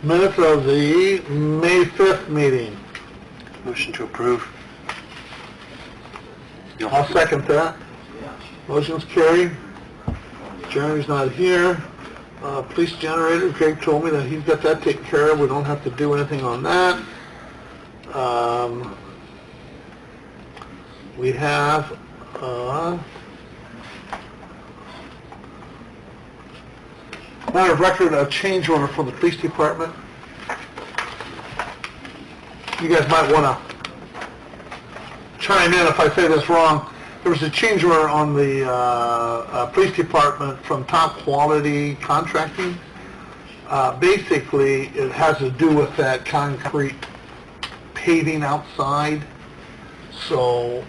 Minutes of the May 5th meeting. Motion to approve. I'll second that. Motion's carried. Jeremy's not here. Police generator, Greg told me that he's got that taken care of. We don't have to do anything on that. We have, matter of record, a change order for the police department. You guys might want to chime in if I say this wrong. There was a change order on the police department from Top Quality Contracting. Basically, it has to do with that concrete paving outside. So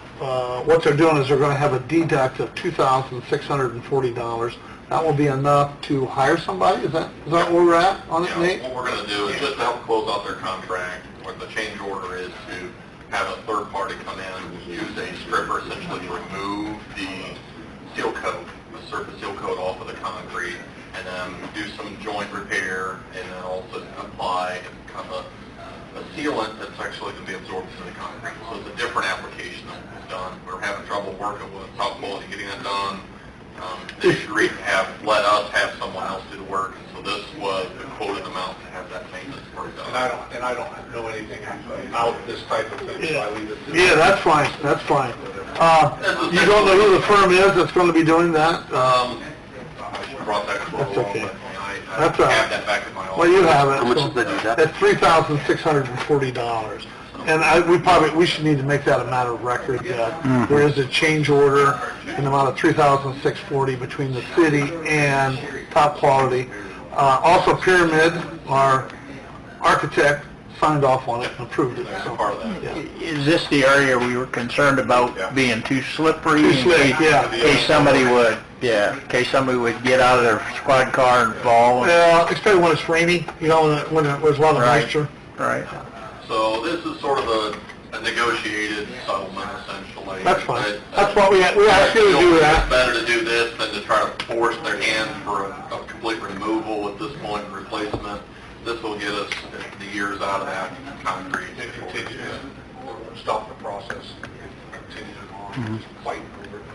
what they're doing is they're going to have a deduct of $2,640. That will be enough to hire somebody? Is that where we're at on it, Nate? What we're going to do is just to help close out their contract, what the change order is to have a third party come in and use a stripper essentially to remove the seal coat, the surface seal coat off of the concrete, and then do some joint repair, and then also apply kind of a sealant that's actually going to be absorbed into the concrete. So it's a different application that was done. We're having trouble working with Top Quality getting it done. They agreed to let us have someone else do the work, and so this was the quoted amount to have that maintenance work done. And I don't know anything about this type of thing, so I leave it to Yeah, that's fine, that's fine. You don't know who the firm is that's going to be doing that? I should have brought that quote That's along, okay. but I That's all right. have that back in my office. Well, you have it. How much so is the deduct? That's $3,640. And we should need to make that a matter of record that there is a change order in the amount of $3,640 between the city and Top Quality. Also, Pyramid, our architect, signed off on it and approved it. So, Part of that. yeah. Is this the area we were concerned about being too slippery? Too slick, yeah. In case somebody would, in case somebody would get out of their squad car and fall. Well, especially when it's rainy, you know, when there's a lot of Right. moisture. Right. So this is sort of a negotiated settlement, essentially. That's fine. But, That's what we asked you to do It's that. better to do this than to try to force their hand for a complete removal at this point, replacement. This will get us the years out of that concrete. and continue to stop the process, continue on, fight over it.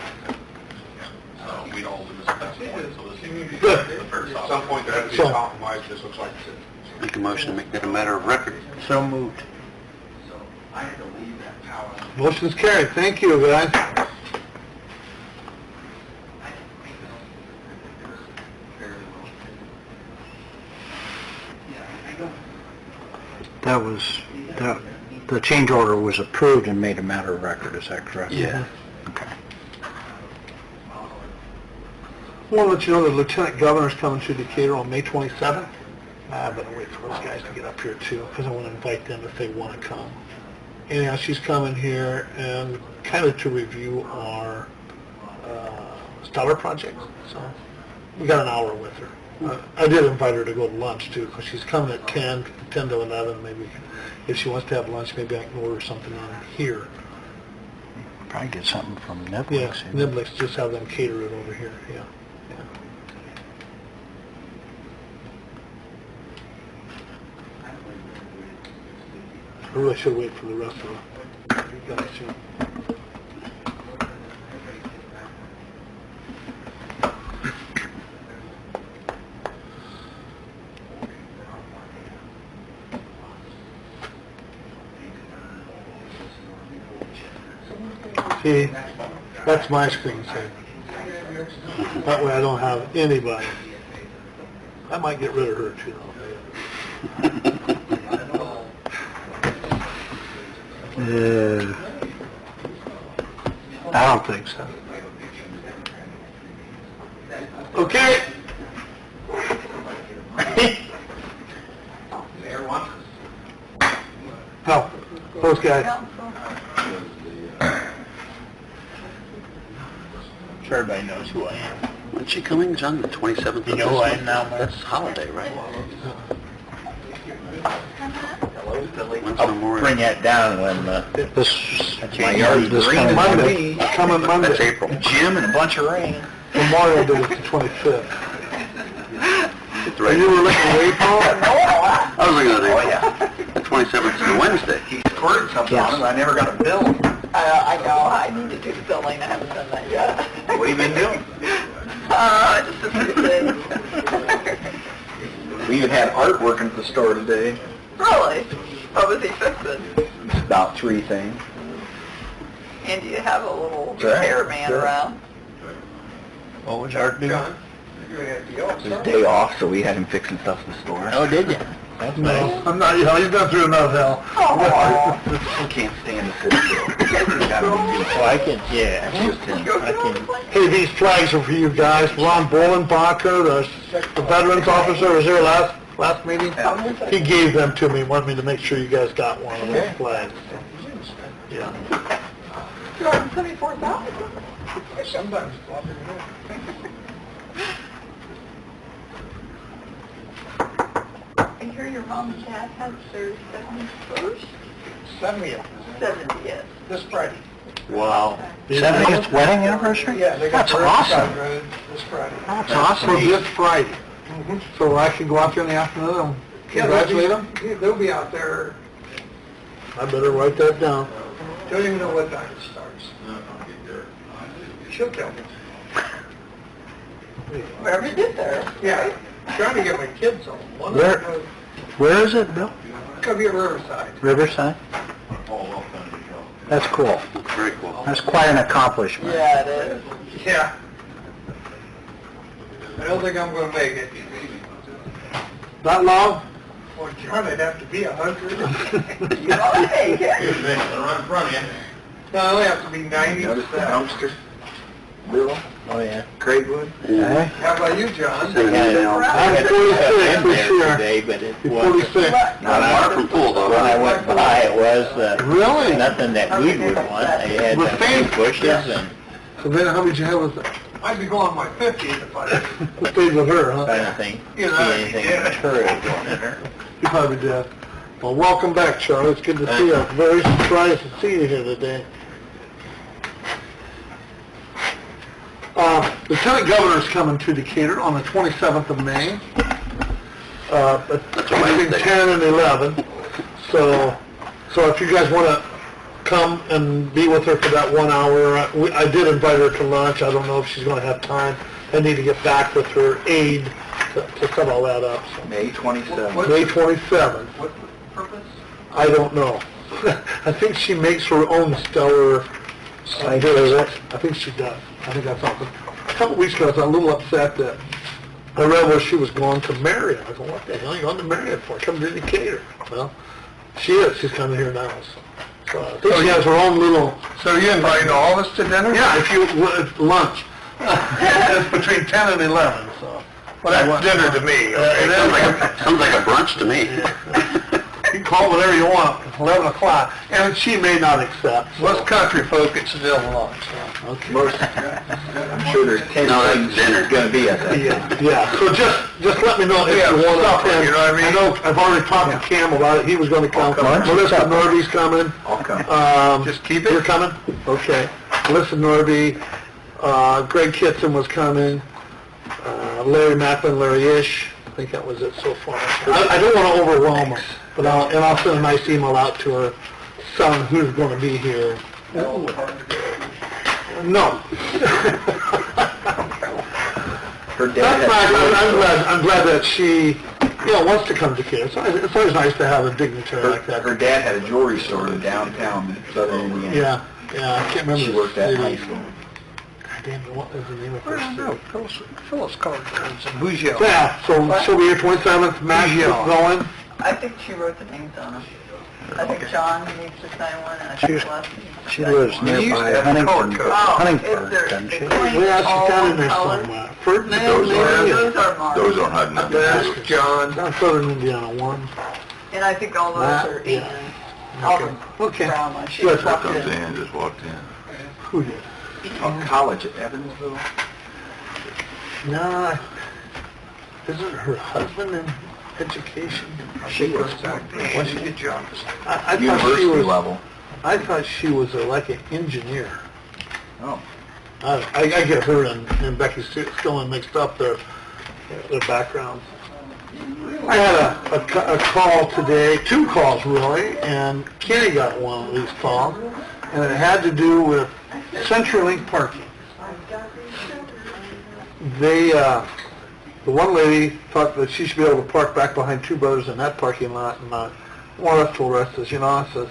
So we'd all lose at that point, so this is Good. the fair At settlement. some point, there has to be So- a compromise, this looks like it. Make a motion to make that a matter of record. So moved. Motion's carried. Thank you, guys. That was, the change order was approved and made a matter of record, is that correct? Yeah. Okay. I want to let you know the Lieutenant Governor's coming to Decatur on May 27th. I better wait for those guys to get up here too, because I want to invite them if they want to come. Anyhow, she's coming here and kind of to review our Stellar project. So we got an hour with her. I did invite her to go to lunch too, because she's coming at 10 to 11. Maybe if she wants to have lunch, maybe I can order something on here. Probably get something from Netflix. Yeah, Niblix, just have them cater it over here. Yeah. I really should wait for the rest of you guys too. See, that's my screensaver. That way I don't have anybody. I might get rid of her too. I don't think so. Okay. No, those guys. Sure everybody knows who I am. When's she coming? It's on the 27th. You know who I am now, Mark? That's holiday, right? When's I'll Memorial? bring that down when, This, that's my yard this green. Monday, coming That's Monday. April. Jim and a bunch of rain. Memorial Day is the 25th. It's And right. you were looking away, Paul? I was recorded something on it, but I never got a bill. I know, I need to do the billing, I haven't done that yet. What have you been doing? Just a few things. We even had Art working at the store today. Really? What was he fixing? About 3 things. And do you have a little Sure, repairman sure. around? What was Art doing? His day off, so we had him fixing stuff in the store. Oh, did you? That's No, nice. I'm not, he's been through enough hell. Oh, I can't stand the city still. Well, I can, yeah. I can. Hey, these flags are for you guys. Ron Bolenbacher, the veterans officer, was here last meeting. He gave them to me, wanted me to make sure you guys got one of those flags. Yeah. 274,000? Sometimes. I hear your mom and dad had their 71st? 70th, 70th. this Friday. Wow. 70th wedding anniversary? Yeah, they got That's awesome. Road this Friday. That's awesome. For this Friday. So I can go out there in the afternoon and congratulate them? They'll be out there, I better write that down. don't even know what time it starts. She'll tell me. Wherever you get there. Yeah, trying to get my kids home. One of Where? them was- Where is it, Bill? Gonna be at Riverside. Riverside? That's cool. That's very cool. That's quite an accomplishment. Yeah, it is. Yeah. I don't think I'm gonna make it. That long? Well, John, I'd have to be 100. You ought to make it. Run in front of you. No, I only have to be 90. Notice the dumpster. Bill, Oh, yeah. Craigwood. Hey? How about you, John? I'm 46 for sure. Today, but it You're wasn't. 46. Not far from pool, though. When I went by, it was, Really? nothing that we would want. They had With fans? bushes and So then how many did you have with I'd be going on my 50th if I stayed with her, huh? kind of thing. See You know, anything yeah. mature going in there. You probably did. Well, welcome back, Charlie. It's good to see you. I'm very surprised to see you here today. Lieutenant Governor's coming to Decatur on the 27th of May, between Wednesday. 10 and 11. So if you guys want to come and be with her for that 1 hour, I did invite her to lunch. I don't know if she's going to have time. I need to get back with her aide to set all that up. So. May 27th. May 27th. What purpose? I don't know. I think she makes her own stellar cider. I think she does. I think that's something. A couple weeks ago, I was a little upset that I read where she was going to Marion. I go, what the hell are you going to Marion for? Come to Decatur. Well, she is. She's coming here now. So I think she has her own little... So you inviting all of us to dinner? Yeah, if you... lunch. It's between 10 and 11, so... Well, that's dinner to me. It is. Sounds like a brunch to me. You can call whatever you want, 11 o'clock, and she may not accept. So. Most country folk, it's still lunch. Okay. I'm sure there's 10 No, that's things dinner. going to be at that. Yeah, so just let me know if Yeah, you want supper, to attend. you know what I mean? I know, I've already talked to Cam about it, he was gonna come. come. Melissa Norby's coming. I'll come. Just keep it. You're coming? Okay. Melissa Norby, Greg Kitson was coming, Larry Macklin, Larry Ish, I think that was it so far. I don't want to overwhelm her, but I'll send a nice email out to her, telling who's gonna be here. No. Her That's nice. I'm glad that she, wants to come to Decatur. It's always nice to have a dignitary like that. Her dad had a jewelry store in downtown in southern Indiana. Yeah, I can't remember. She the worked at city. high school. God damn it, what was the name of her I don't know. city? Phyllis Carter. Bougie. Yeah, so she'll be here 27th, Matt is going. I think she wrote the names on them. I think John needs to sign one, and I think Les needs to She sign lives one. nearby have a color Huntington, code. Oh, Huntington, is there- doesn't she? it's like Yeah, she's down in there all colors? somewhere. Ferdinand, Those maybe? Those are marked. Those aren't hiding up. That's John. Down southern Indiana, one. And I think all those Matt, are yeah. in. All the Okay. brown ones. She Good. walked in. Just walked in. Who did? College at Evansville. Nah, isn't her husband in education? She was back there. When she did John. I thought she University was, level. I thought she was like an engineer. Oh. I get her and Becky Stillman mixed up their backgrounds. I had a call today, 2 calls really, and Kenny got one of these calls, and it had to do with CenturyLink parking. They, the one lady thought that she should be able to park back behind Two Brothers in that parking lot, and one of us told her, I says, I says,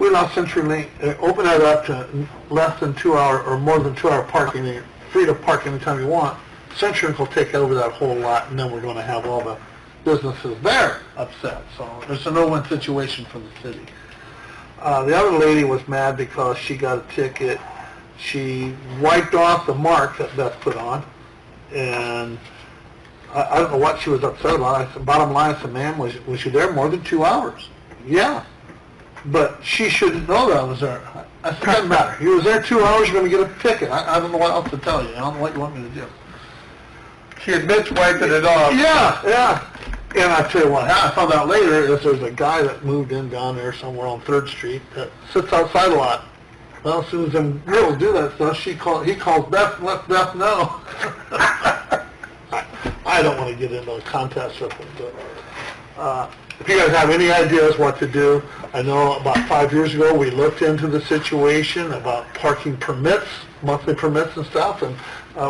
we allow CenturyLink, open that up to less than 2 hour or more than 2 hour parking, and you're free to park anytime you want. CenturyLink will take over that whole lot, and then we're going to have all the businesses there upset. So it's a no-win situation for the city. The other lady was mad because she got a ticket. She wiped off the mark that Beth put on, and I don't know what she was upset about. I said, bottom line, I said, ma'am, was you there more than 2 hours? Yeah. But she shouldn't know that I was there. I said, doesn't matter. You was there 2 hours, you're going to get a ticket. I don't know what else to tell you. I don't know what you want me to do. She admits wiping it off. Yeah. And I tell you what, I found out later is there's a guy that moved in down there somewhere on 3rd Street that sits outside a lot. Well, as soon as them girls do that stuff, he calls Beth and lets Beth know. I don't want to get into a contest with them, but if you guys have any ideas what to do, I know about 5 years ago we looked into the situation about parking permits, monthly permits and stuff, and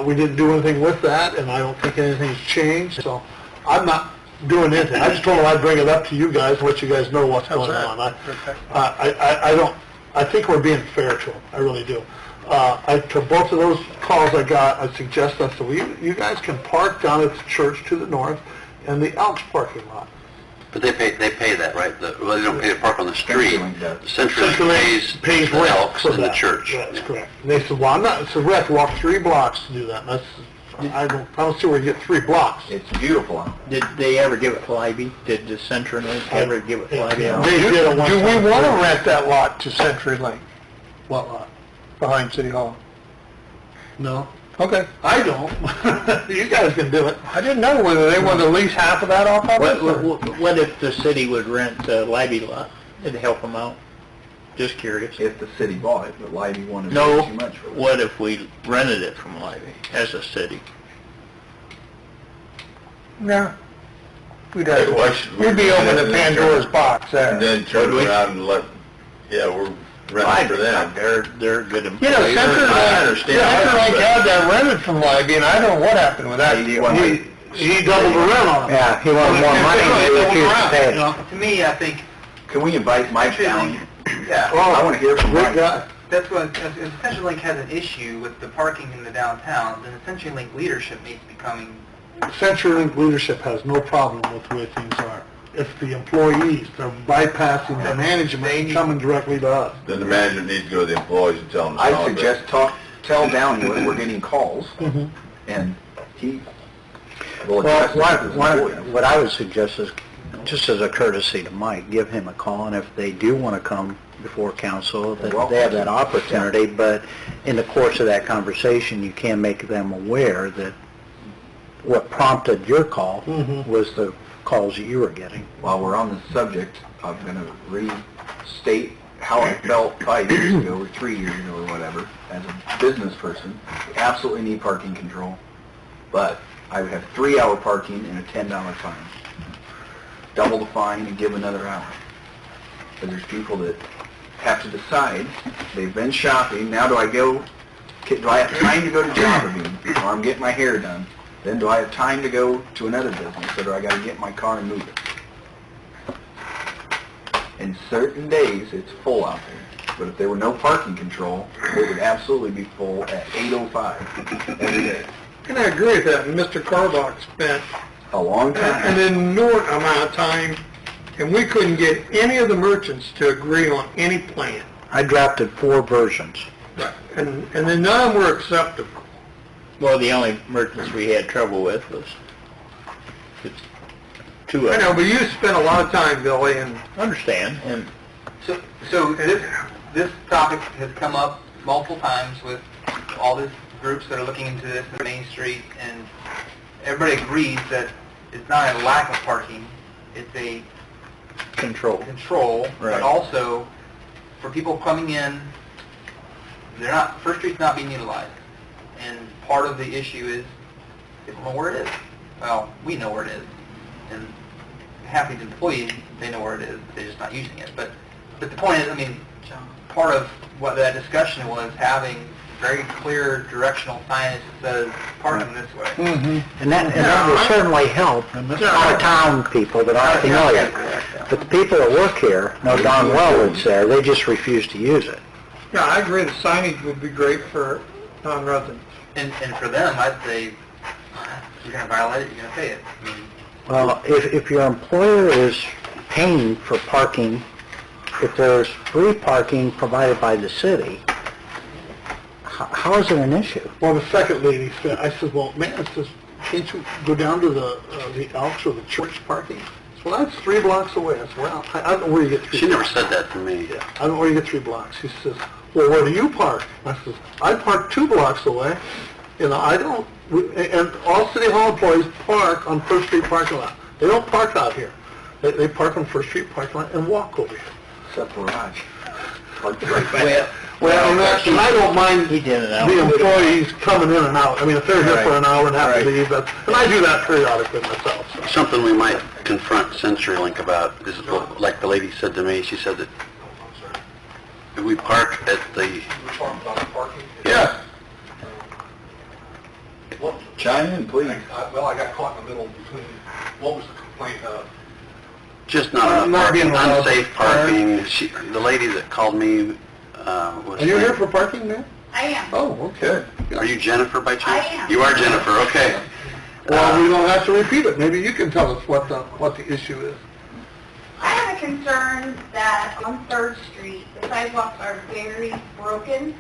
we didn't do anything with that, and I don't think anything's changed, so I'm not doing anything. I just told them I'd bring it up to you guys, and let you guys know what's going on. I think we're being fair to them. I really do. To both of those calls I got, I suggest that you guys can park down at the church to the north and the Elks parking lot. But they pay that, right? Well, they don't pay to park on the street. CenturyLink pays the rent Elks for and the that. church. That's correct. And they said, well, I'm not, so we have to walk 3 blocks to do that. And I don't see where you get 3 blocks. It's beautiful. Did they ever give it Flybe? Did the CenturyLink ever give it Flybe? They did it one Do we time. want to rent that lot to CenturyLink What lot? behind City Hall? No. Okay. I don't. You guys can do it. I didn't know whether they wanted to lease half of that off of us. or- What if the city would rent the Libby lot? It'd help them out. Just curious. If the city bought it, but Libby wanted No, too much for it. what if we rented it from Libby as a city? No. We'd be opening Pandora's box there. And then turn Would we? around and we're renting for them. They're good employees. You know, CenturyLink had that rented from Libby, and I don't know what happened with that deal. He doubled the rent on it. Yeah, he wanted more money than he refused to pay. To me, I think, Can we invite Mike down? yeah, I want to hear from Great Mike. guy. that's what, if CenturyLink has an issue with the parking in the downtown, then the CenturyLink leadership needs to be coming. CenturyLink leadership has no problem with the way things are. It's the employees. They're bypassing the management and coming directly to us. Then the manager needs to go to the employees and tell them. I suggest tell Downey we're getting calls, and he will address it with his employees. What I would suggest is, just as a courtesy to Mike, give him a call, and if they do want to come before council, that they have that opportunity, but in the course of that conversation, you can make them aware that what prompted your call was the calls that you were getting. While we're on the subject, I'm going to restate how I felt 5 years ago, or 3 years ago, or whatever, as a business person. We absolutely need parking control, but I would have 3-hour parking and a $10 fine. Double the fine and give another hour. Because there's people that have to decide, they've been shopping, now do I have time to go to job review, or I'm getting my hair done? Then do I have time to go to another business, or do I got to get in my car and move it? In certain days, it's full out there. But if there were no parking control, it would absolutely be full at 8:05 every day. And I agree with that. Mr. Carbach spent A long time. an inordinate amount of time, and we couldn't get any of the merchants to agree on any plan. I drafted 4 versions. And then none of them were acceptable. Well, the only merchants we had trouble with was 2 of I them. know, but you spent a lot of time, Billy, and Understand, and So this topic has come up multiple times with all these groups that are looking into this in Main Street, and everybody agrees that it's not a lack of parking, it's a control. control, Right. but also for people coming in, First Street's not being utilized. And part of the issue is, they don't know where it is. Well, we know where it is. And half these employees, they know where it is, they're just not using it. But the point is, I mean, part of what that discussion was having very clear directional signage that says parking this way. And that will certainly help our town people that aren't familiar. But the people that work here know darn well it's there, they just refuse to use it. Yeah, I agree, the signage would be great for non-residents. And for them, I'd say, you're going to violate it, you're going to pay it. I mean, Well, if your employer is paying for parking, if there's free parking provided by the city, how is it an issue? Well, the second lady said, I said, well, man, I says, can't you go down to the Elks or the church parking? I said, well, that's 3 blocks away. I said, well, I don't know where you get 3 She never blocks. said that to me. I don't know where you get 3 blocks. She says, well, where do you park? I says, I park 2 blocks away. You know, I don't, and all City Hall employees park on First Street parking lot. They don't park out here. They park on First Street parking lot and walk over here. Except for Raj. Parked right back. Well, and I don't mind He did it out. the employees coming in and out. I mean, if they're here for an hour and have to Right. leave, and I do that periodically myself. So. Something we might confront CenturyLink about is, like the lady said to me, she said that if we park at the, We're talking about the parking. Yeah. Chime in, please. Well, I got caught in the middle between, what was the complaint of? just not enough Not parking, being allowed unsafe to parking. The lady that called me was... Are you here for parking, man? I am. Oh, okay. Are you Jennifer by chance? I am. You are Jennifer, okay. Well, we don't have to repeat it. Maybe you can tell us what the issue is. I have a concern that on 3rd Street, the sidewalks are very broken.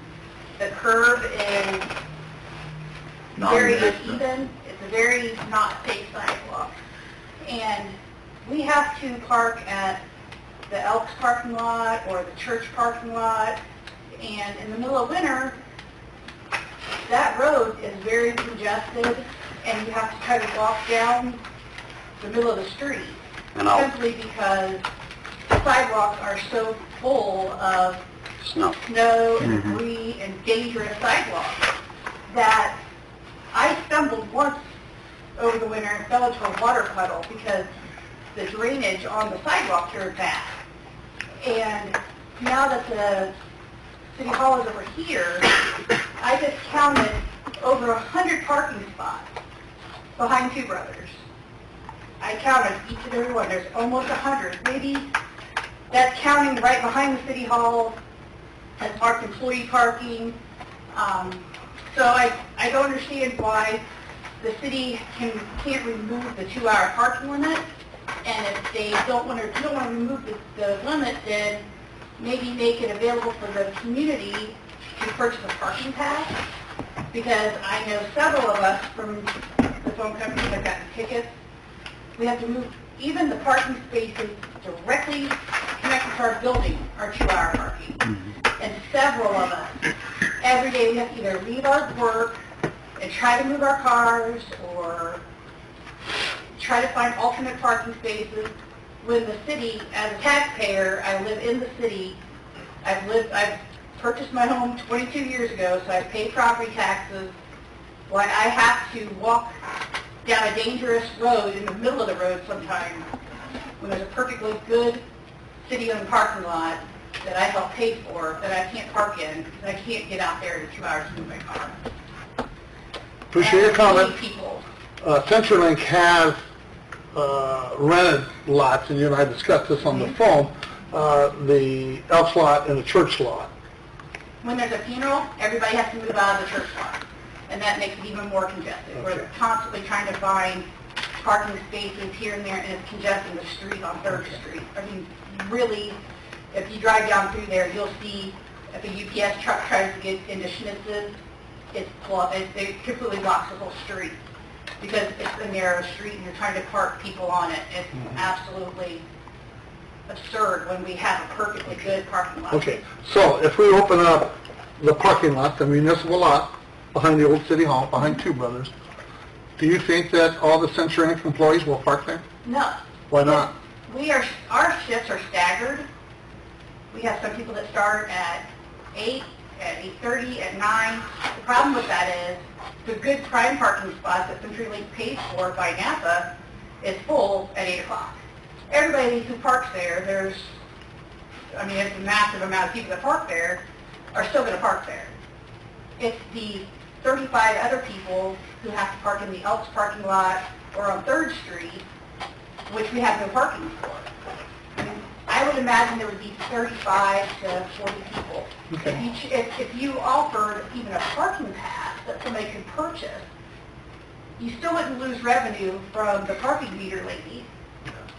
The curb is very uneven. It's a very not safe sidewalk. And we have to park at the Elks parking lot or the church parking lot. And in the middle of winter, that road is very congested and you have to try to walk down the middle of the street. And I'll... Simply because the sidewalks are so full of Snow. snow and debris and dangerous sidewalks that I stumbled once over the winter and fell into a water puddle because the drainage on the sidewalk turned bad. And now that the City Hall is over here, I just counted over 100 parking spots behind Two Brothers. I counted each and every one. There's almost 100. Maybe that's counting right behind the City Hall as marked employee parking. So I don't understand why the city can't remove the 2-hour parking limit. And if they don't want to remove the limit, then maybe make it available for the community to purchase a parking pass. Because I know several of us from the phone company have gotten tickets. We have to move, even the parking spaces directly connected to our building are 2-hour parking. And several of us, every day we have to either leave our work and try to move our cars or try to find alternate parking spaces. When the city, as a taxpayer, I live in the city, I've purchased my home 22 years ago, so I pay property taxes. Why I have to walk down a dangerous road in the middle of the road sometimes when there's a perfectly good city-owned parking lot that I help pay for that I can't park in because I can't get out there in 2 hours to move my car. Appreciate your comment. People. CenturyLink has rented lots, and you and I discussed this on the phone, the Elks lot and the church lot. When there's a funeral, everybody has to move out of the church lot, and that makes it even more congested. Okay. We're constantly trying to find parking spaces here and there, and it's congesting the street on 3rd Street. I mean, really, if you drive down through there, you'll see if a UPS truck tries to get into Schnitz's, it completely blocks the whole street because it's a narrow street and you're trying to park people on it. It's absolutely absurd when we have a perfectly good parking lot. Okay, so if we open up the parking lot, the municipal lot, behind the old City Hall, behind Two Brothers, do you think that all the CenturyLink employees will park there? No. Why not? Our shifts are staggered. We have some people that start at 8, at 8:30, at 9. The problem with that is the good prime parking spots that CenturyLink pays for by NAPA is full at 8 o'clock. everybody who parks there, it's a massive amount of people that park there, are still going to park there. It's the 35 other people who have to park in the Elks parking lot or on 3rd Street, which we have no parking for. I would imagine there would be 35 to 40 people. Okay. If you offered even a parking pass that somebody could purchase, you still wouldn't lose revenue from the parking meter lady.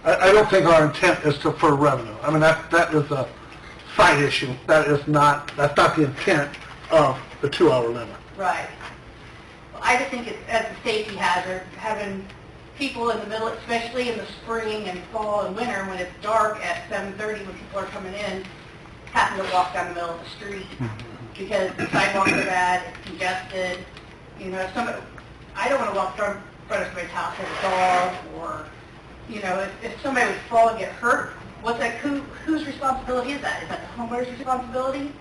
I don't think our intent is for revenue. I mean, that is a side issue. That's not the intent of the 2-hour limit. Right. I just think it's as a safety hazard, having people in the middle, especially in the spring and fall and winter when it's dark at 7:30 when people are coming in, having to walk down the middle of the street because the sidewalks are bad, it's congested. I don't want to walk in front of somebody's house with a dog, or, if somebody would fall and get hurt, whose responsibility is that? Is that the homeowner's responsibility?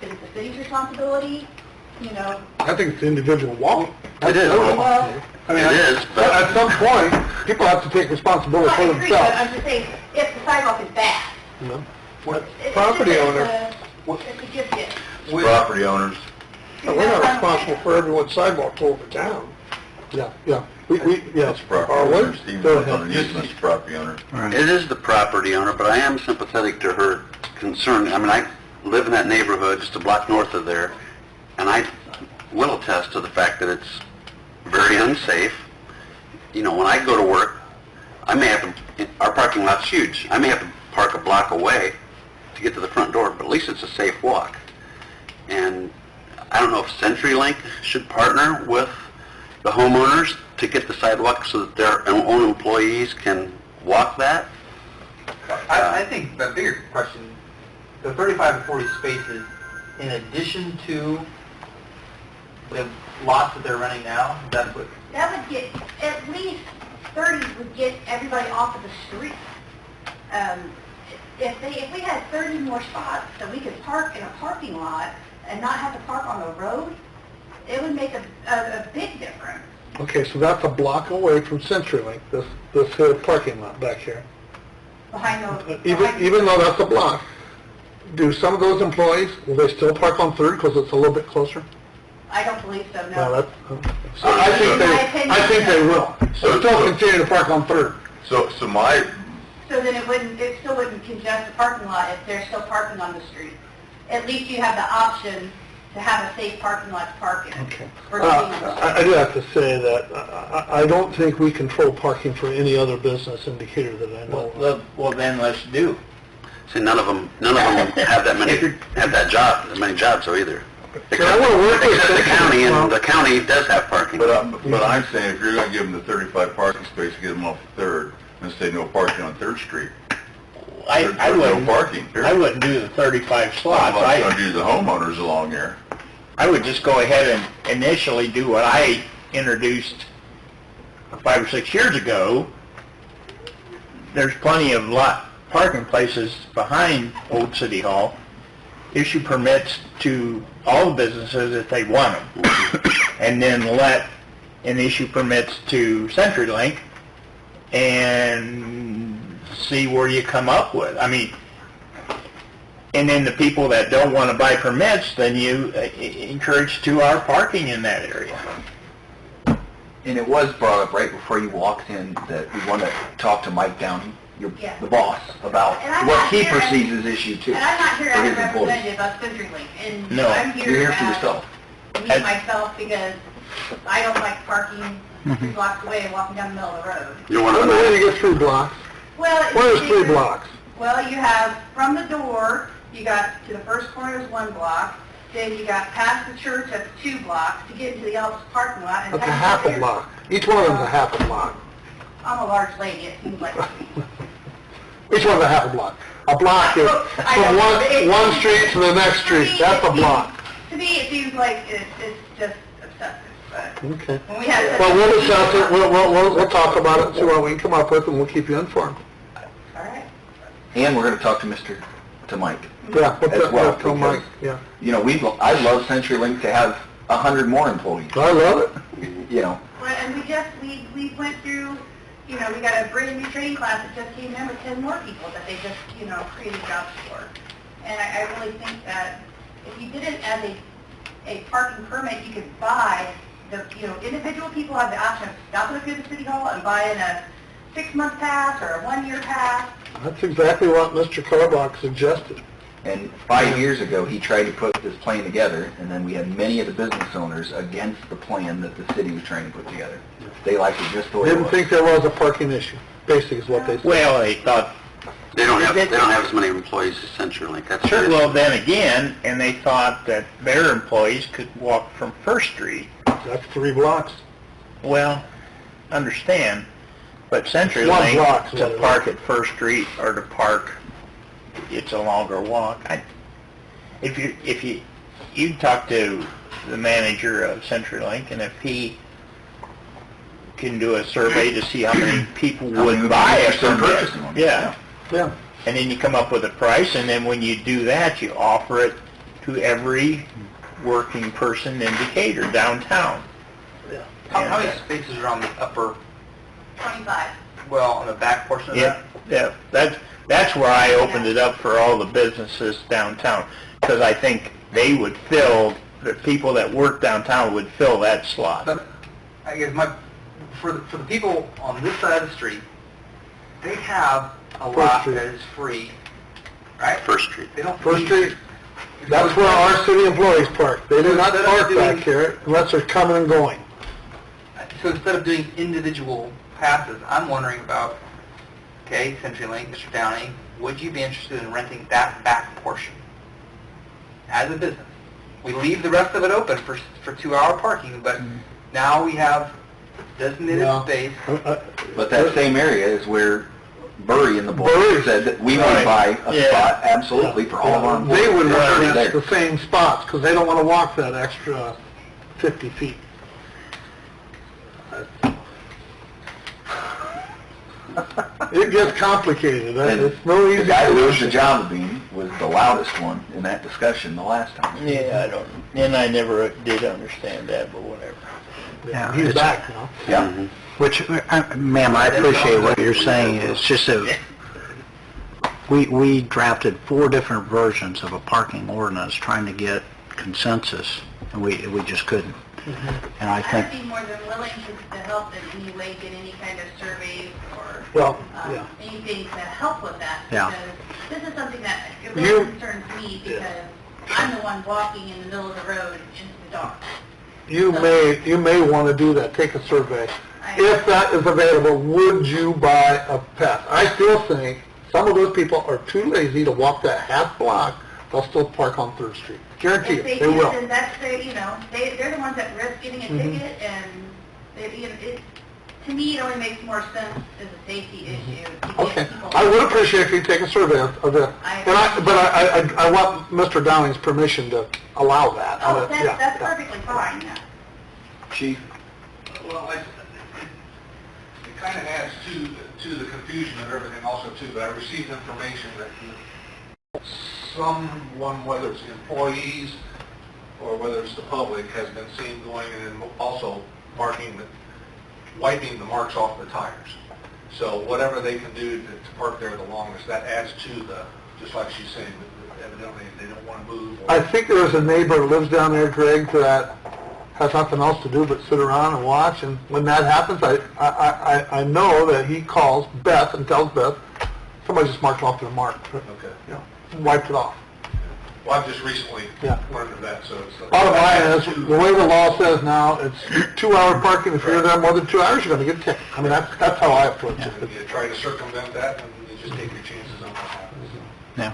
Is it the city's responsibility? I think it's the individual walking. It is. Well, I mean, It is, but- at some point, people have to take responsibility I for agree, but themselves. I'm just saying, if the sidewalk is bad, Property owner, it's a gift. Property owners. We're not responsible for everyone's sidewalk over town. yeah. Yeah. That's property Are we? owners. Even Go if ahead. it's easements, property owners. It is the property owner, but I am sympathetic to her concern. I mean, I live in that neighborhood just a block north of there, and I will attest to the fact that it's very unsafe. When I go to work, I may have to, our parking lot's huge. I may have to park a block away to get to the front door, but at least it's a safe walk. And I don't know if CenturyLink should partner with the homeowners to get the sidewalk so that their own employees can walk that. I think the bigger question, the 35 to 40 spaces, in addition to the lots that they're running now, that's what, That would get, at least 30 would get everybody off of the street. If we had 30 more spots that we could park in a parking lot and not have to park on the road, it would make a big difference. Okay, so that's a block away from CenturyLink, this here parking lot back here. Behind the... Even though that's a block, do some of those employees, will they still park on 3rd because it's a little bit closer? I don't believe so, No, no. that's, I think they will. So still continue to park on 3rd. So my, So then it still wouldn't congest the parking lot if they're still parking on the street. At least you have the option to have a safe parking lot to park in. Okay. Or to be on the street. I do have to say that I don't think we control parking for any other business in Decatur that I know of. Well, then let's do. See, none of them have that many jobs though either. So I want to work with Except the county, and the Century. county does have parking. but I'm saying if you're gonna give them the 35 parking space, get them off 3rd, and say no parking on 3rd Street. I There's no wouldn't, parking. I wouldn't do the 35 I'm slots. not gonna do the homeowners along there. I would just go ahead and initially do what I introduced 5 or 6 years ago. There's plenty of parking places behind Old City Hall. Issue permits to all the businesses if they want them. And then issue permits to CenturyLink and see where you come up with. I mean, and then the people that don't want to buy permits, then you encourage 2-hour parking in that area. And it was brought up right before you walked in that we want to talk to Mike Downey, Yeah. the boss, about And I'm what not he here perceives as issue too. And I'm not here for as his a employees. representative of CenturyLink, and No, I'm You're here here for as yourself. me myself because I don't like parking 3 blocks away and walking down the middle of the road. You're one of When them. you get 3 blocks, Well, where's 3 blocks? Well, you have from the door, you got to the first corner is 1 block, then you got past the church, that's 2 blocks to get into the Elks parking lot. And That's a half a technically, block. Each one of them's a half a block. I'm a large lady, it seems like. Each one's a half a block. A block is I from know, one street to the next street. That's a block. To me, it seems like it's just obsessive, but Okay. when we have... Well, we'll discuss it, we'll talk about it, and see what we can come up with, and we'll keep you informed. All right. And we're going to talk to Mike. Yeah, we'll As well, tell Mike, because- yeah. I'd love CenturyLink to have 100 more employees. I love it. You know, Well, and we went through you know, we got a brand new training class that just came in with 10 more people that they just, you know, created jobs for. And I really think that if you did it as a parking permit, you could buy the, you know, individual people have the option of stopping through the city hall and buying a 6-month pass or a 1-year pass. That's exactly what Mr. Carbach suggested. And 5 years ago, he tried to put this plan together, and then we had many of the business owners against the plan that the city was trying to put together. They liked it just the way it Didn't was. think there was a parking issue, basically is what they said. Well, they thought, They don't have as many employees as CenturyLink, that's sure, the well, issue. then again, and they thought that their employees could walk from First Street. That's 3 blocks. Well, understand, but 1 CenturyLink, block, to so- park at First Street or to park, it's a longer walk. If you talk to the manager of CenturyLink, and if he can do a survey to see how many people How many would would buy be a interested in permit. purchasing one. Yeah, Yeah. and then you come up with a price, and then when you do that, you offer it to every working person in Decatur downtown. How many spaces are on the upper, 25. well, on the back portion of that? Yeah, that's where I opened it up for all the businesses downtown, because I think they would fill, the people that work downtown would fill that slot. But I guess for the people on this side of the street, they have a lot Street. that is free, right? First Street. They don't First need- Street, that's where our city employees park. They do not Instead of park doing- back here unless they're coming and going. So instead of doing individual passes, I'm wondering about, okay, CenturyLink, Mr. Downing, would you be interested in renting that back portion as a business? We leave the rest of it open for 2-hour parking, but now we have designated No. space. But that same area is where Burry and the board Burry. said that we want to buy a Yeah. spot absolutely for all of our employees. They would They're already rent there. the same spots, because they don't want to walk that extra 50 feet. It gets complicated. And It's no easy the guy who was the solution. Java Bean was the loudest one in that discussion the last time. Yeah, I don't, and I never did understand that, but whatever. Yeah, he's back now. Yeah. Which, ma'am, I appreciate what you're saying, it's just that we drafted 4 different versions of a parking ordinance trying to get consensus, and we just couldn't. And I I'd think, be more than willing to help in any way, get any kind of surveys or Well, yeah. anything to help with that. Yeah. Because this is something that it You- really concerns me because I'm the one walking in the middle of the road into the dark. You may want to do that, take a survey. I- If that is available, would you buy a pass? I still think some of those people are too lazy to walk that half block, they'll still park on 3rd Street. Guarantee If it, they they do, will. then that's their, you know, they're the ones that risk getting a ticket and, you know, to me, it only makes more sense as a safety issue to get Okay, people. I would appreciate if you take a survey of it, but I want Mr. Downing's permission to allow that. Oh, Yeah, that's yeah. perfectly fine, yeah. Chief? Well, it kind of adds to the confusion of everything also too, but I received information that someone, whether it's employees or whether it's the public, has been seen going in and also wiping the marks off the tires. So whatever they can do to park there the longest, that adds to just like she's saying, that evidently they don't want to move. I think there's a neighbor who lives down there, Greg, that has nothing else to do but sit around and watch, and when that happens, I know that he calls Beth and tells Beth, somebody just marked off their mark, Okay. you know, wiped it off. Well, I've just recently Yeah. learned of that, so it's... Bottom line is, the way the law says now, it's 2-hour parking, if you're there more than 2 hours, you're gonna get a ticket. I mean, that's how I approach it. You try to circumvent that, and you just take your chances on what happens. yeah.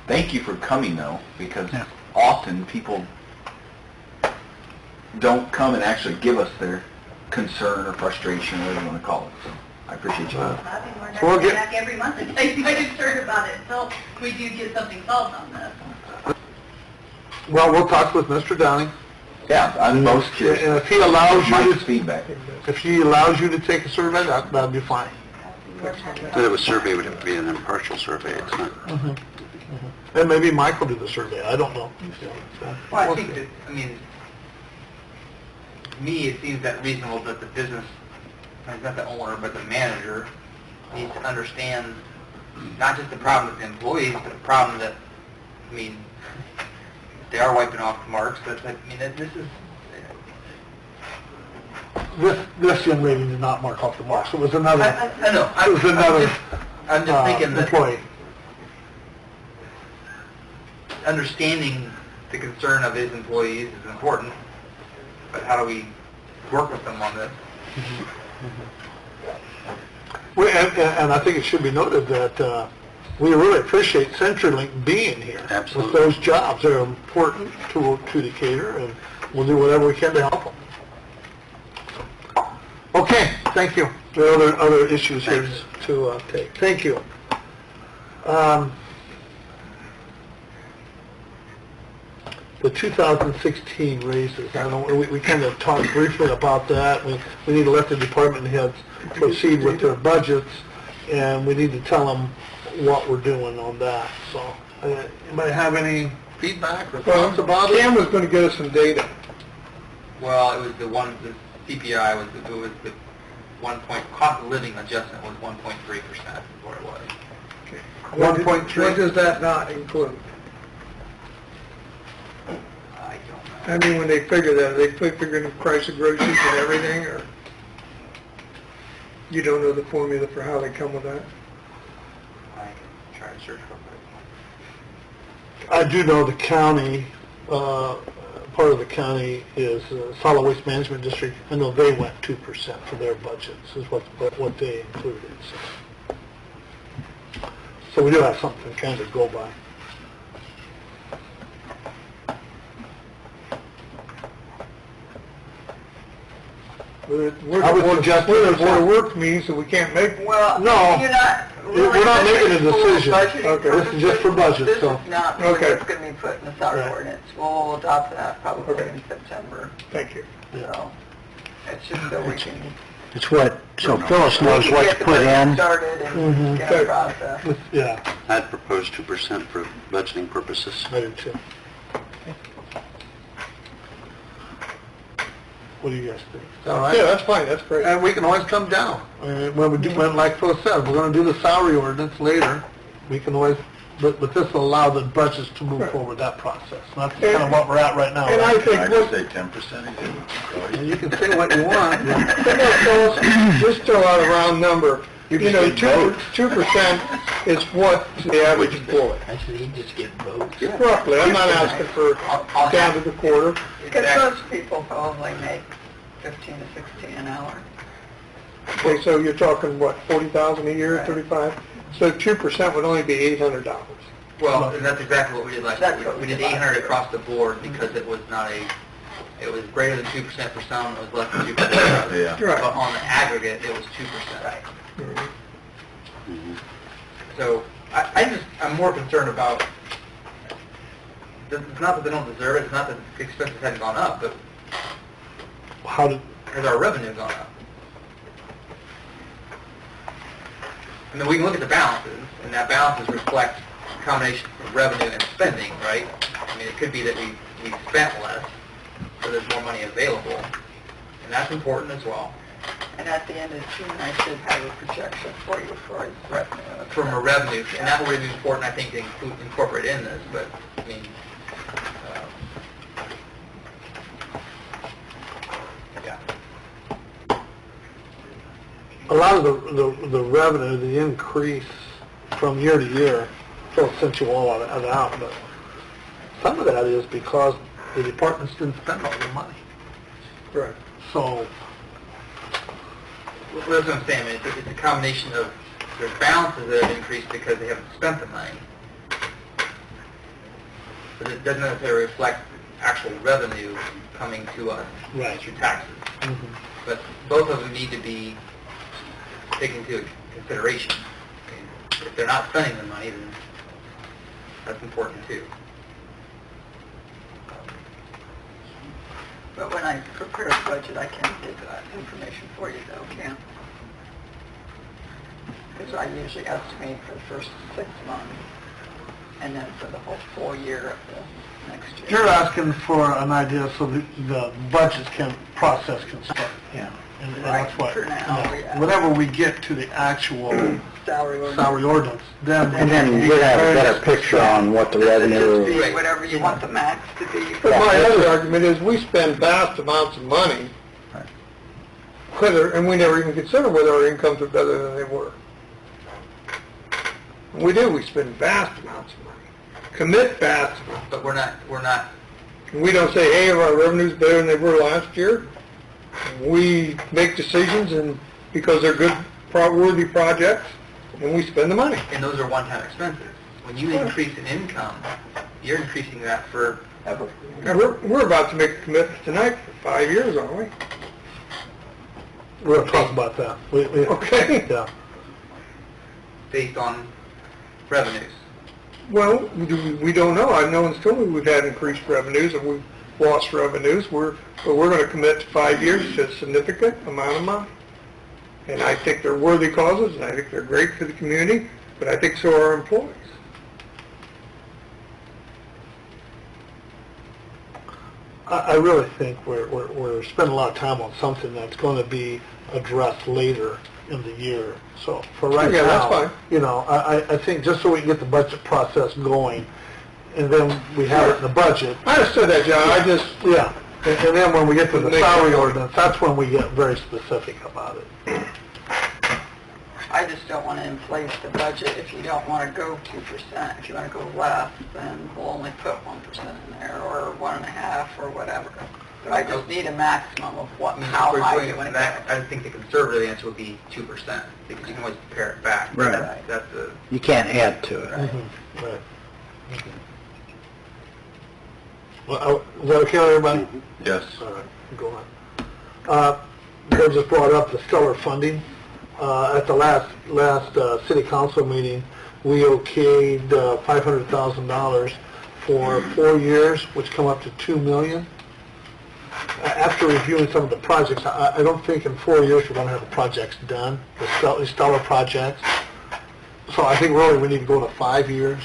Thank you for coming though, because Yeah. often people don't come and actually give us their concern or frustration, whatever you want to call it. So I appreciate you. I'll be more than We'll happy to get- come back every month and take my concern about it until we do get something solved on this. Well, we'll talk with Mr. Downing, Yeah, I'm most curious. and if he allows you Mike's to, feedback. if he allows you to take a survey, that'd be fine. But it was survey, would have to be an impartial survey, it's not... And maybe Mike will do the survey, I don't know. Well, I think that, I mean, to me, it seems that reasonable that the business, not the owner, but the manager, needs to understand not just the problem with the employees, but the problem that, I mean, they are wiping off marks, but, I mean, this is, This young lady did not mark off the marks. It was another, I know, it was another I'm just thinking that employee. understanding the concern of his employees is important, but how do we work with them on this? And I think it should be noted that we really appreciate CenturyLink being here. Absolutely. With those jobs. They're important to Decatur, and we'll do whatever we can to help them. Okay, thank you. There are other issues here Thanks. to take. Thank you. The 2016 raises, I know we kind of talked briefly about that. We need to let the department heads proceed with their budgets, and we need to tell them what we're doing on that. So, anybody have any feedback or thoughts about it? Cam was going to get us some data. Well, it was the CPI was, it was the 1 point, cost of living adjustment was 1.3% is what it was. 1.3. What does that not include? I don't know. I mean, when they figure that, are they figuring the price of groceries and everything, or you don't know the formula for how they come with that? I can try to search real quick. I do know the county, part of the county is Solid Waste Management District. I know they went 2% for their budgets, is what they included. So we do have something to kind of go by. We're the Board of Works meeting, so we can't make... Well, No. you're not... We're not making a decision. Budgeting Okay, this is just for budget, This so... is not Okay. what's going to be put in the salary Right. ordinance. We'll adopt that probably Okay. in September. Thank you. So, it's just so we can... It's what, so Phyllis knows what to get the put budget in. started and get a process. Yeah, I'd propose 2% for budgeting purposes. I do too. What do you guys think? All right. Yeah, that's fine, that's great. And we can always come down. When we do, like Phil said, we're gonna do the salary ordinance later. We can always, but this will allow the budgets to move forward that process. And that's kind of what we're at right now. And I think, I just say 10%. and you can say what you want. Just throw out a round number. You know, 2% is what the average employee. Actually, he just get votes. Roughly, I'm not asking for down to the quarter. Because most people probably make 15 to 16 an hour. Okay, so you're talking, what, 40,000 a year, 35? So 2% would only be $800. Well, and that's exactly what we did last That's year. what We we did did 800 across the board because it was not it was greater than 2% for some, it was less than 2% for others. Yeah. Right. But on the aggregate, it was 2%. Right. So I'm more concerned about, it's not that they don't deserve it, it's not that the expenses haven't gone up, but has our revenue gone up? I mean, we can look at the balances, and that balances reflect a combination of revenue and spending, right? I mean, it could be that we spent less, so there's more money available, and that's important as well. And at the end of June, I should have a projection for you for revenue. From a revenue, and that would be important, I think, to incorporate in this, but, I mean, yeah. A lot of the revenue, the increase from year to year, Phil sent you all of it out, but some of that is because the departments didn't spend all their money. Right. So, Well, that's what I'm saying, I mean, it's a combination of, there's balances that have increased because they haven't spent the money. But it doesn't necessarily reflect actual revenue coming to us Right. through taxes. But both of them need to be taken into consideration. I mean, if they're not spending the money, then that's important too. But when I prepare the budget, I can get that information for you though, Cam. Because I usually estimate for the first 6 months. and then for the whole full year of the next year. You're asking for an idea so the budgets process can start. Yeah. And Right, that's what, for now, yeah. whenever we get to the actual Salary ordinance, then. And then we'd have a better picture on what the Just revenue... be whatever you want the max to be. But my other argument is we spend vast amounts of money, and we never even consider whether our incomes are better than they were. We do, we spend vast amounts of money, commit vast amounts. But we're not, And we don't say, hey, our revenue's better than they were last year. We make decisions and because they're good, worthy projects, and we spend the money. and those are one-time expenses. When you increase in income, you're increasing that for ever. And we're about to make a commitment tonight for 5 years, aren't we? We're gonna talk about that. Okay. Yeah. based on revenues. Well, we don't know. No one's told me we've had increased revenues or we've lost revenues. But we're going to commit to 5 years to a significant amount of money. And I think they're worthy causes, and I think they're great for the community, but I think so are our employees. I really think we're spending a lot of time on something that's going to be addressed later in the year. So for right Yeah, now, that's fine. you know, I think just so we can get the budget process going, and then we have it in the budget. I understood that, John. I just, Yeah, and then when we get to the Make salary it- ordinance, that's when we get very specific about it. I just don't want to inflate the budget if you don't want to go 2%. If you want to go less, then we'll only put 1% in there, or 1.5%, or whatever. But I just need a maximum of what, how We're high going you to want to that, go. I think the conservative answer would be 2%, because you can always pare it back. Right. That's the, You can't add to it. Right. Well, is that okay with everybody? Yes. All right, go on. Bill just brought up the stellar funding. At the last city council meeting, we okayed $500,000 for 4 years, which come up to $2 million. After reviewing some of the projects, I don't think in 4 years we're going to have the projects done, the stellar projects. So I think really we need to go to 5 years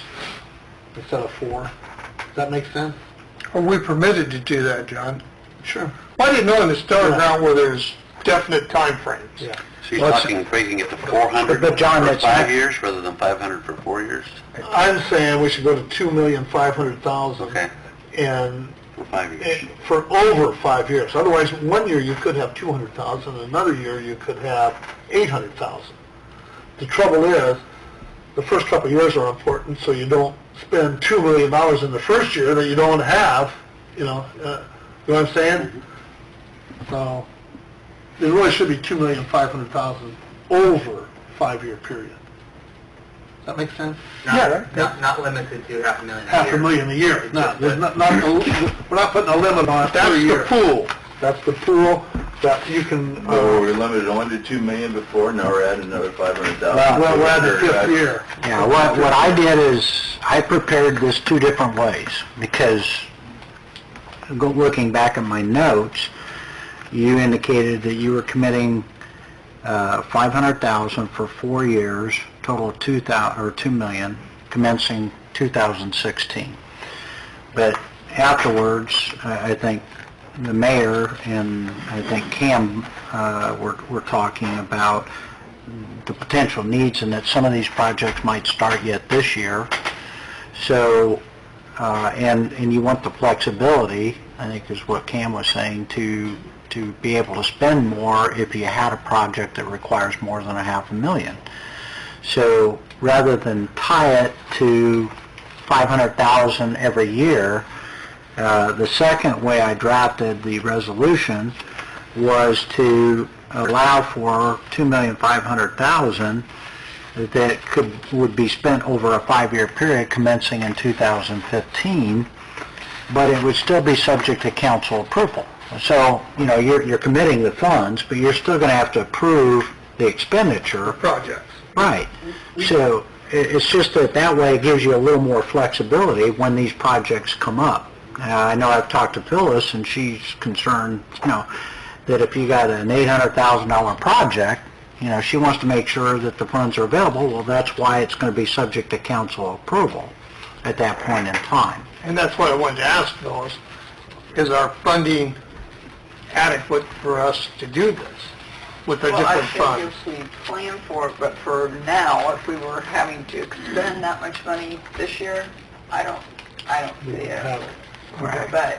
instead of 4. Does that make sense? are we permitted to do that, John? Sure. I didn't know in the Star Ground where there's definite time frames. Yeah. So you're talking breaking it to 400 But John, for that's 5 not- years rather than 500 for 4 years? I'm saying we should go to $2,500,000. Okay, And for 5 years. for over 5 years. Otherwise, one year you could have 200,000, another year you could have 800,000. The trouble is, the first couple of years are important, so you don't spend $2 million in the first year that you don't have, you know what I'm saying? So, it really should be $2,500,000 over 5-year period. Does that make sense? not limited to $500,000 a year. $500,000 a year. No, there's we're not putting a limit on it per year. That's the pool. That's the pool that you can, Well, we were limited only to 2 million before, now we're adding another 500,000. well, we're at the 5th year. Yeah, what I did is, I prepared this 2 different ways, because looking back at my notes, you indicated that you were committing $500,000 for 4 years, total of $2 million, commencing 2016. But afterwards, I think the mayor and I think Cam were talking about the potential needs and that some of these projects might start yet this year. So, and you want the flexibility, I think is what Cam was saying, to be able to spend more if you had a project that requires more than $500,000. So rather than tie it to $500,000 every year, the second way I drafted the resolution was to allow for $2,500,000 that would be spent over a 5-year period commencing in 2015, but it would still be subject to council approval. So, you know, you're committing the funds, but you're still going to have to approve the expenditure. Projects. Right. So it's just that way it gives you a little more flexibility when these projects come up. I know I've talked to Phyllis, and she's concerned, you know, that if you got an $800,000 project, you know, she wants to make sure that the funds are available. Well, that's why it's going to be subject to council approval. at that point in time. And that's what I wanted to ask, though, is our funding adequate for us to do this with a Well, I different fund? think if we plan for it, but for now, if we were having to expend that much money this year, I don't see it. But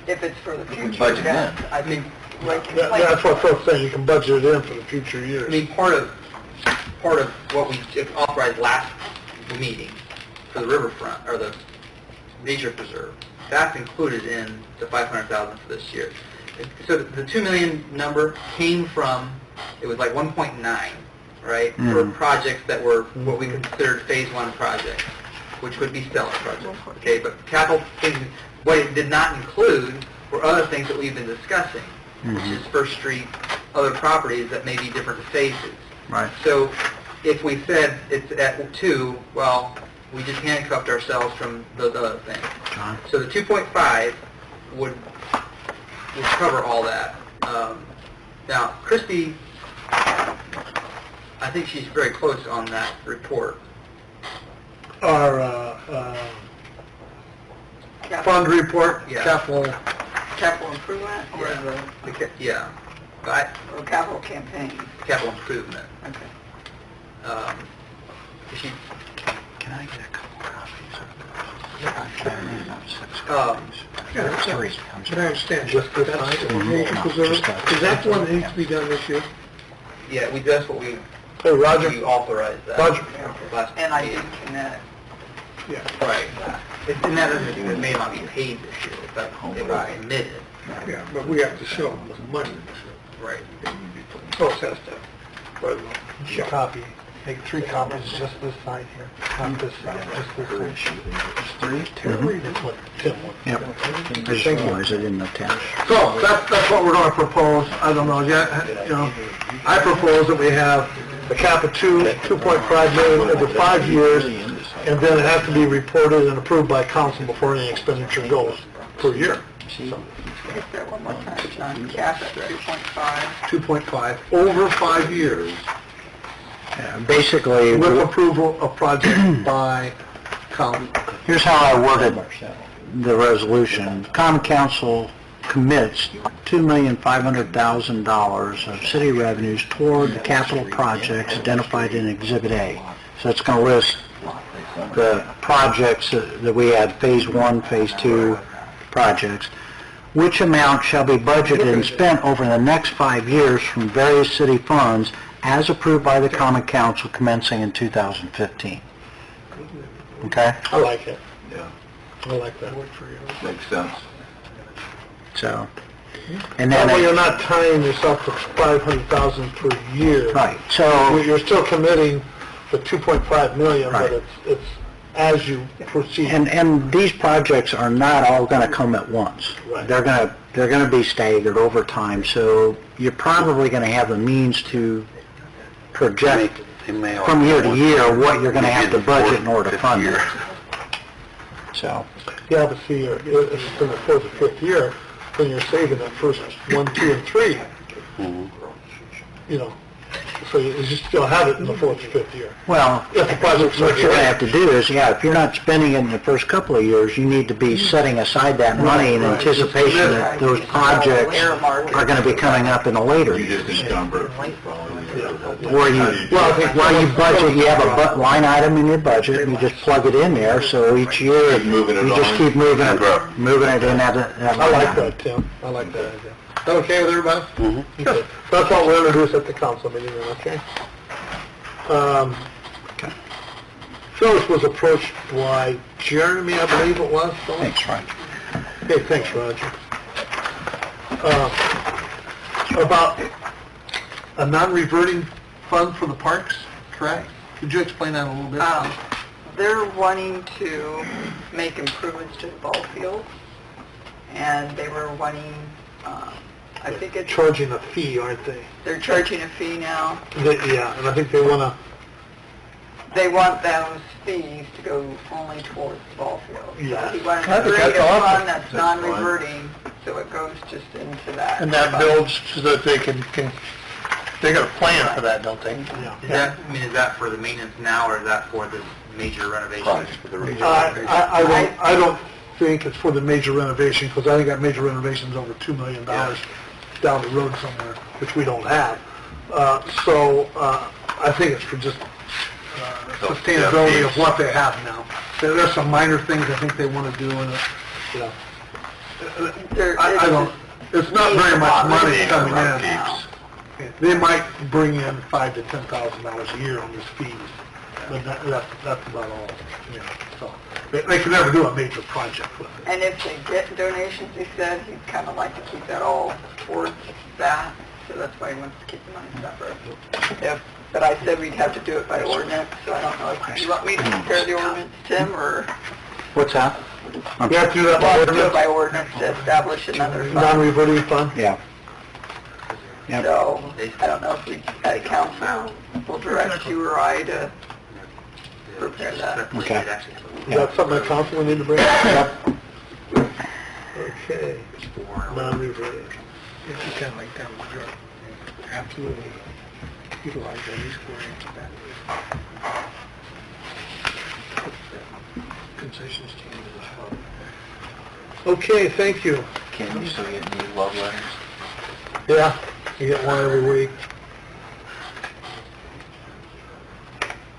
if it's for the future, budget yes, I think, like, That's what Phil's saying, you can budget it in for the future I years. mean, part of what we authorized last meeting for the riverfront, or the nature preserve, that's included in the 500,000 for this year. So the 2 million number came from, it was like 1.9, right? For projects that were what we considered phase 1 projects, which would be stellar projects, okay? But capital things, what it did not include were other things that we've been discussing, which is First Street, other properties that may be different phases. Right. So if we said it's at 2, well, we just handcuffed ourselves from those other things. John? So the 2.5 would cover all that. Now, Christie, I think she's very close on that report. Our fund report, Yeah. capital improvement or Yeah, but or capital campaign. capital improvement. Okay. She, Can I get a couple copies Yeah, that's all right. But I understand. Just this That's side? the nature preserve. Is that the one that needs to be done this year? yeah, that's what we Hey, Roger? we authorized that. Roger? Last And I meeting. did connect. Yeah. Right. And that doesn't mean it may not be paid this year, but it was committed. Yeah, but we have to show them the money. Right. So it has to. But, Just copy, make 3 copies, just this side here, not this side, just this side. That's what Tim wants. Yep. I just realized I didn't attach. So, that's what we're gonna propose, I don't know yet, you know, I propose that we have a cap of 2.5 million over 5 years, and then it has to be reported and approved by council before any expenditure goes per year. Say that one more time, John. Cap at 2.5. 2.5 over 5 years, Basically, with approval of project by council. here's how I worded the resolution. Common Council commits $2,500,000 of city revenues toward the capital projects identified in Exhibit A. So it's going to list the projects that we had, Phase 1, Phase 2 projects, which amount shall be budgeted and spent over the next 5 years from various city funds as approved by the Common Council commencing in 2015. Okay? I like it, Yeah, I like that. makes sense. So, and That way you're then, not tying yourself to 500,000 per year. right, so, You're still committing the 2.5 million, Right. but it's as you proceed. and these projects are not all going to come at once. Right. They're going to be staggered over time, so you're probably going to have the means to project They may all- from year to year what you're going to have to budget in order to fund it. So, Yeah, but see, if it's in the 4th or 5th year, then you're saving the first 1, 2, and 3. You know, so you still have it in the 4th or 5th year. well, If the project's what you're going to have to do is, if you're not spending it in the first couple of years, you need to be setting aside that money in anticipation that those projects are going to be coming up in a later You year. just encumber. Where you budget, you have a line item in your budget, and you just plug it in there, so each year, Moving it you just on. keep moving it in that I line like item. that, Tim, I like that idea. Is that okay with everybody? Mm-hmm. Okay. That's what we'll introduce at the council meeting, then, okay? Phyllis was approached by Jeremy, I believe it was, Phyllis? Thanks, Ryan. Okay, thanks, Roger. About a non-reverting fund for the parks, correct? Could you explain that a little bit? They're wanting to make improvements to the ball field, and they were wanting, I think it's, Charging a fee, aren't they? they're charging a fee now. Yeah, and I think they wanna, They want those fees to go only towards the ball field. Yeah. So he wanted I to think create that's a awesome. fund that's non-reverting, so it goes just into that. and that builds so that they can They got a plan for that, don't they? Is Yeah. that, I mean, is that for the maintenance now, or is that for the major renovation? I don't think it's for the major renovation, because I think that major renovation's over $2 million down the road somewhere, which we don't have. So I think it's for just sustainability of what they have now. There's some minor things I think they want to do, and, you know, I don't, it's not very much money coming in. They might bring in $5,000 to $10,000 a year on these fees, but that's about all, you know, so. They can never do a major project with it. And if they get donations, he said, he'd kind of like to keep that all towards that, so that's why he wants to keep the money separate. But I said we'd have to do it by ordinance, so I don't know if you want me to prepare the ordinance, Tim, or... What's that? We have to do that We'll by have to do it ordinance, by ordinance to establish another fund. non-reverting fund? Yeah. Yep. So, I don't know if we, at a council, will direct you or I to prepare that. Okay. Is that something that council will need to bring up? Okay. Non-reverting. If you kind of like that, we're absolutely utilize any square inch of that. Concessions change as well. Okay, thank you. Can you still get new love letters? Yeah, you get one every week.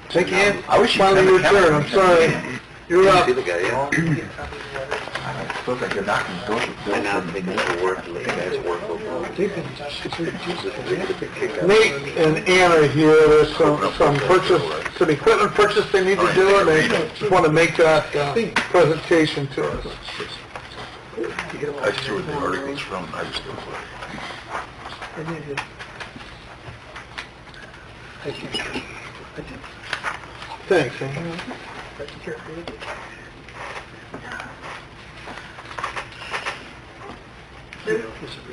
Thank you, Ann. I wish you Finally could have a returned, I'm sorry. You're up. See the guy, yeah? I suppose I could knock on the door. I now think it's work, the guys work over. Nate and Ann are here, there's some equipment purchase they need to do, and they just want to make that presentation to us. I see where the article's from, I just don't know. Thanks, Ann.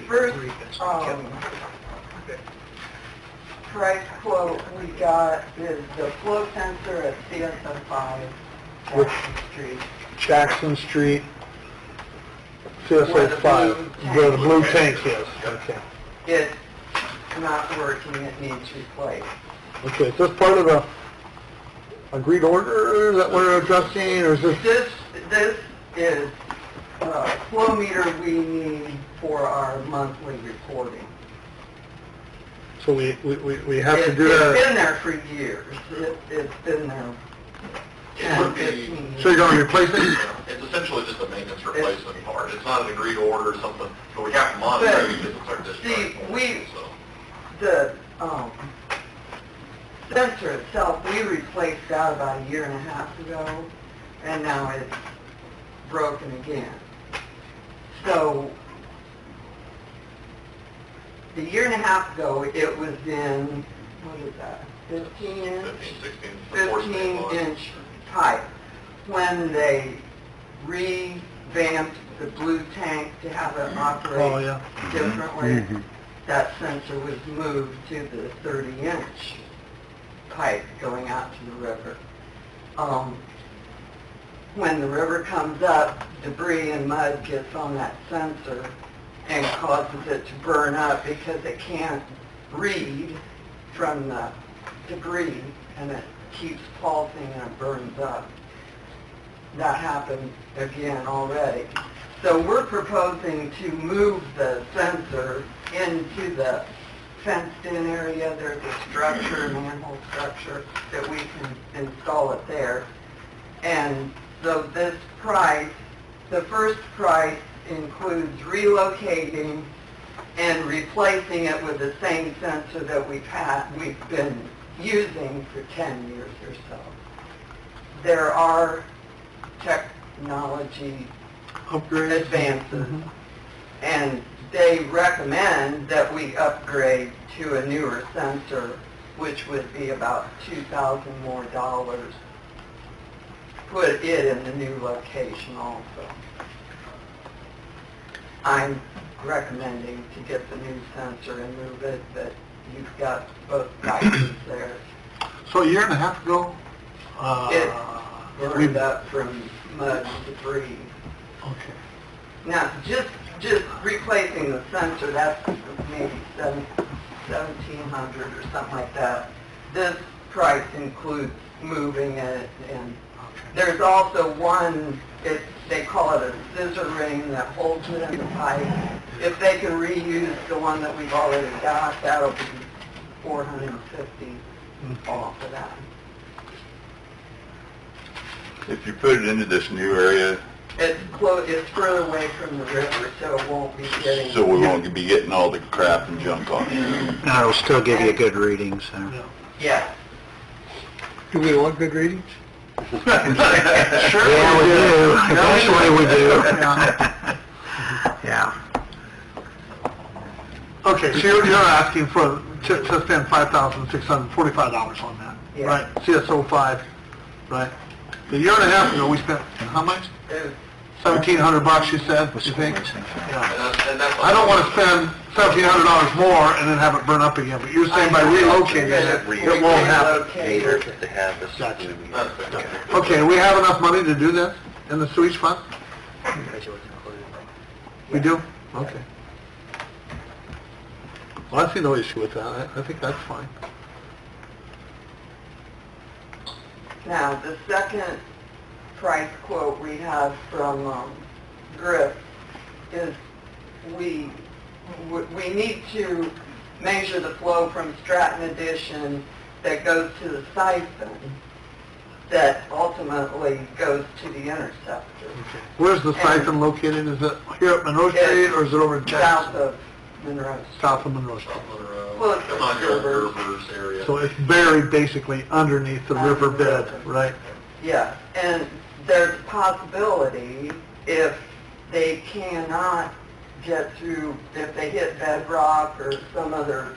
First, price quote we got is the flow sensor at CSO 5, Which- Jackson Street. Jackson Street, Where CSO the 5, blue where the tank blue is. tank is. Okay. It's not working, it needs replaced. Okay, is this part of the agreed order that we're addressing, or is this? This is a flow meter we need for our monthly reporting. So we have to do It's that? been there for years. It's been there 10, 15 years. So you're going to replace it? It's essentially just a maintenance replacement part. It's not an agreed order or something, but we have to monitor it because it's our district. So. The sensor itself, we replaced that about a year and a half ago, and now it's broken again. So, a year and a half ago, it was in, what is that, 15 inch? 15-inch pipe. When they revamped the blue tank to have it operate differently, that sensor was moved to the 30-inch pipe going out to the river. When the river comes up, debris and mud gets on that sensor and causes it to burn up because it can't read from the debris, and it keeps pulsing and it burns up. That happened again already. So we're proposing to move the sensor into the fenced-in area. There's a structure, a manhole structure, that we can install it there. And so this price, the first price includes relocating and replacing it with the same sensor that we've been using for 10 years or so. There are technology advances, and they recommend that we upgrade to a newer sensor, which would be about $2,000 more. Put it in the new location also. I'm recommending to get the new sensor and move it, but you've got both prices there. So a year and a half ago? It burned up from mud and debris. Okay. Now, just replacing the sensor, that's maybe 1,700 or something like that. This price includes moving it, and there's also one, they call it a scissor ring that holds it in the pipe. If they can reuse the one that we've already got, that'll be $450 off of that. If you put it into this new area, It's further away from the river, so it won't be getting... so we won't be getting all the crap and junk on it. And it'll still give you good readings, so. Yeah. Do we want good readings? Sure. Yeah, we do. Eventually we do. Yeah. Okay, so you're asking to spend $5,645 on that, Yeah. right? CSO 5, right? A year and a half ago, we spent, how much? $1,700, you said, you think? Yeah. And that's... I don't want to spend $1,700 more and then have it burn up again, but you're saying by relocating it, it won't happen. If they have this. Gotcha. That's it. Okay, we have enough money to do this in the sewage fund? We do? Okay. Well, I see no issue with that. I think that's fine. Now, the second price quote we have from Griff is we need to measure the flow from Stratton Addition that goes to the siphon that ultimately goes to the interceptor. Where's the siphon located? Is it here at Monroe Street or is it over in South Jackson? of Monroe. South of Monroe Street. Well, it's Come on, your Gerber's. Gerber's area. So it's buried basically underneath the river bed, right? Yeah, and there's a possibility if they cannot get through, if they hit bedrock or some other